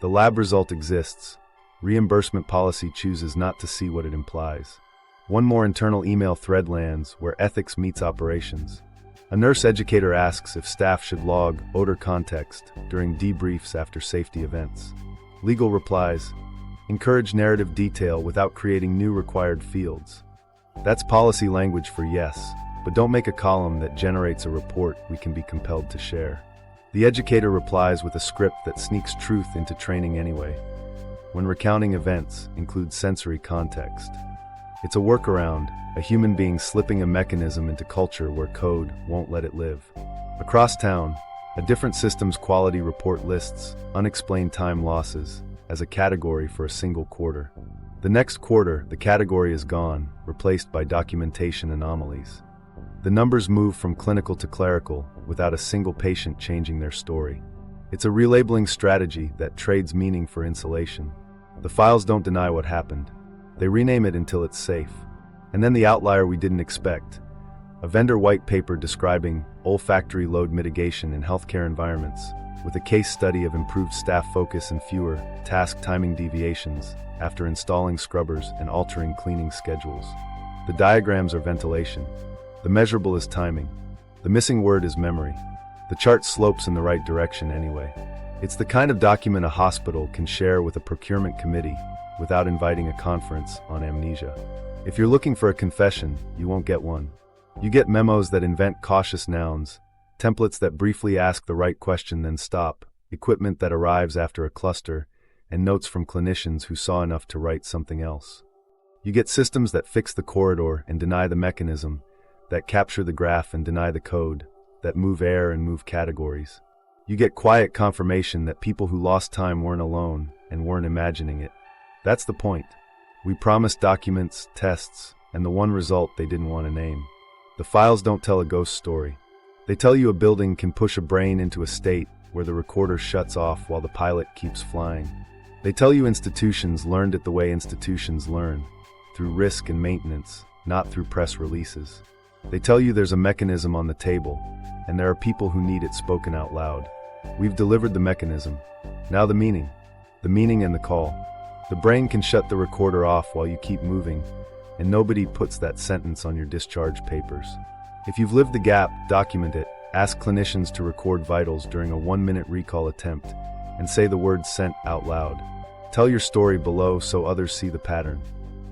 The lab result exists. Reimbursement policy chooses not to see what it implies. One more internal email thread lands where ethics meets operations. A nurse educator asks if staff should log odor context during debriefs after safety events. Legal replies, encourage narrative detail without creating new required fields. That's policy language for yes, but don't make a column that generates a report we can be compelled to share. The educator replies with a script that sneaks truth into training anyway. When recounting events, include sensory context. It's a workaround, a human being slipping a mechanism into culture where code won't let it live. Across town, a different system's quality report lists unexplained time losses as a category for a single quarter. The next quarter, the category is gone, replaced by documentation anomalies. The numbers move from clinical to clerical without a single patient changing their story. It's a relabeling strategy that trades meaning for insulation. The files don't deny what happened. They rename it until it's safe. And then the outlier we didn't expect. A vendor white paper describing olfactory load mitigation in healthcare environments, with a case study of improved staff focus and fewer task timing deviations after installing scrubbers and altering cleaning schedules. The diagrams are ventilation. The measurable is timing. The missing word is memory. The chart slopes in the right direction anyway. It's the kind of document a hospital can share with a procurement committee without inviting a conference on amnesia. If you're looking for a confession, you won't get one. You get memos that invent cautious nouns, templates that briefly ask the right question then stop, equipment that arrives after a cluster, and notes from clinicians who saw enough to write something else. You get systems that fix the corridor and deny the mechanism, that capture the graph and deny the code, that move air and move categories. You get quiet confirmation that people who lost time weren't alone and weren't imagining it. That's the point. We promised documents, tests, and the one result they didn't want to name. The files don't tell a ghost story. They tell you a building can push a brain into a state where the recorder shuts off while the pilot keeps flying. They tell you institutions learned it the way institutions learn, through risk and maintenance, not through press releases. They tell you there's a mechanism on the table, and there are people who need it spoken out loud. We've delivered the mechanism. Now the meaning and the call. The brain can shut the recorder off while you keep moving, and nobody puts that sentence on your discharge papers. If you've lived the gap, document it. Ask clinicians to record vitals during a 1-minute recall attempt, and say the word "sent" out loud. Tell your story below so others see the pattern.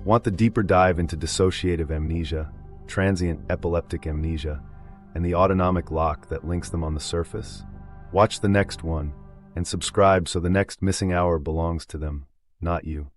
Want the deeper dive into dissociative amnesia, transient epileptic amnesia, and the autonomic lock that links them on the surface? Watch the next one, and subscribe so the next missing hour belongs to them, not you.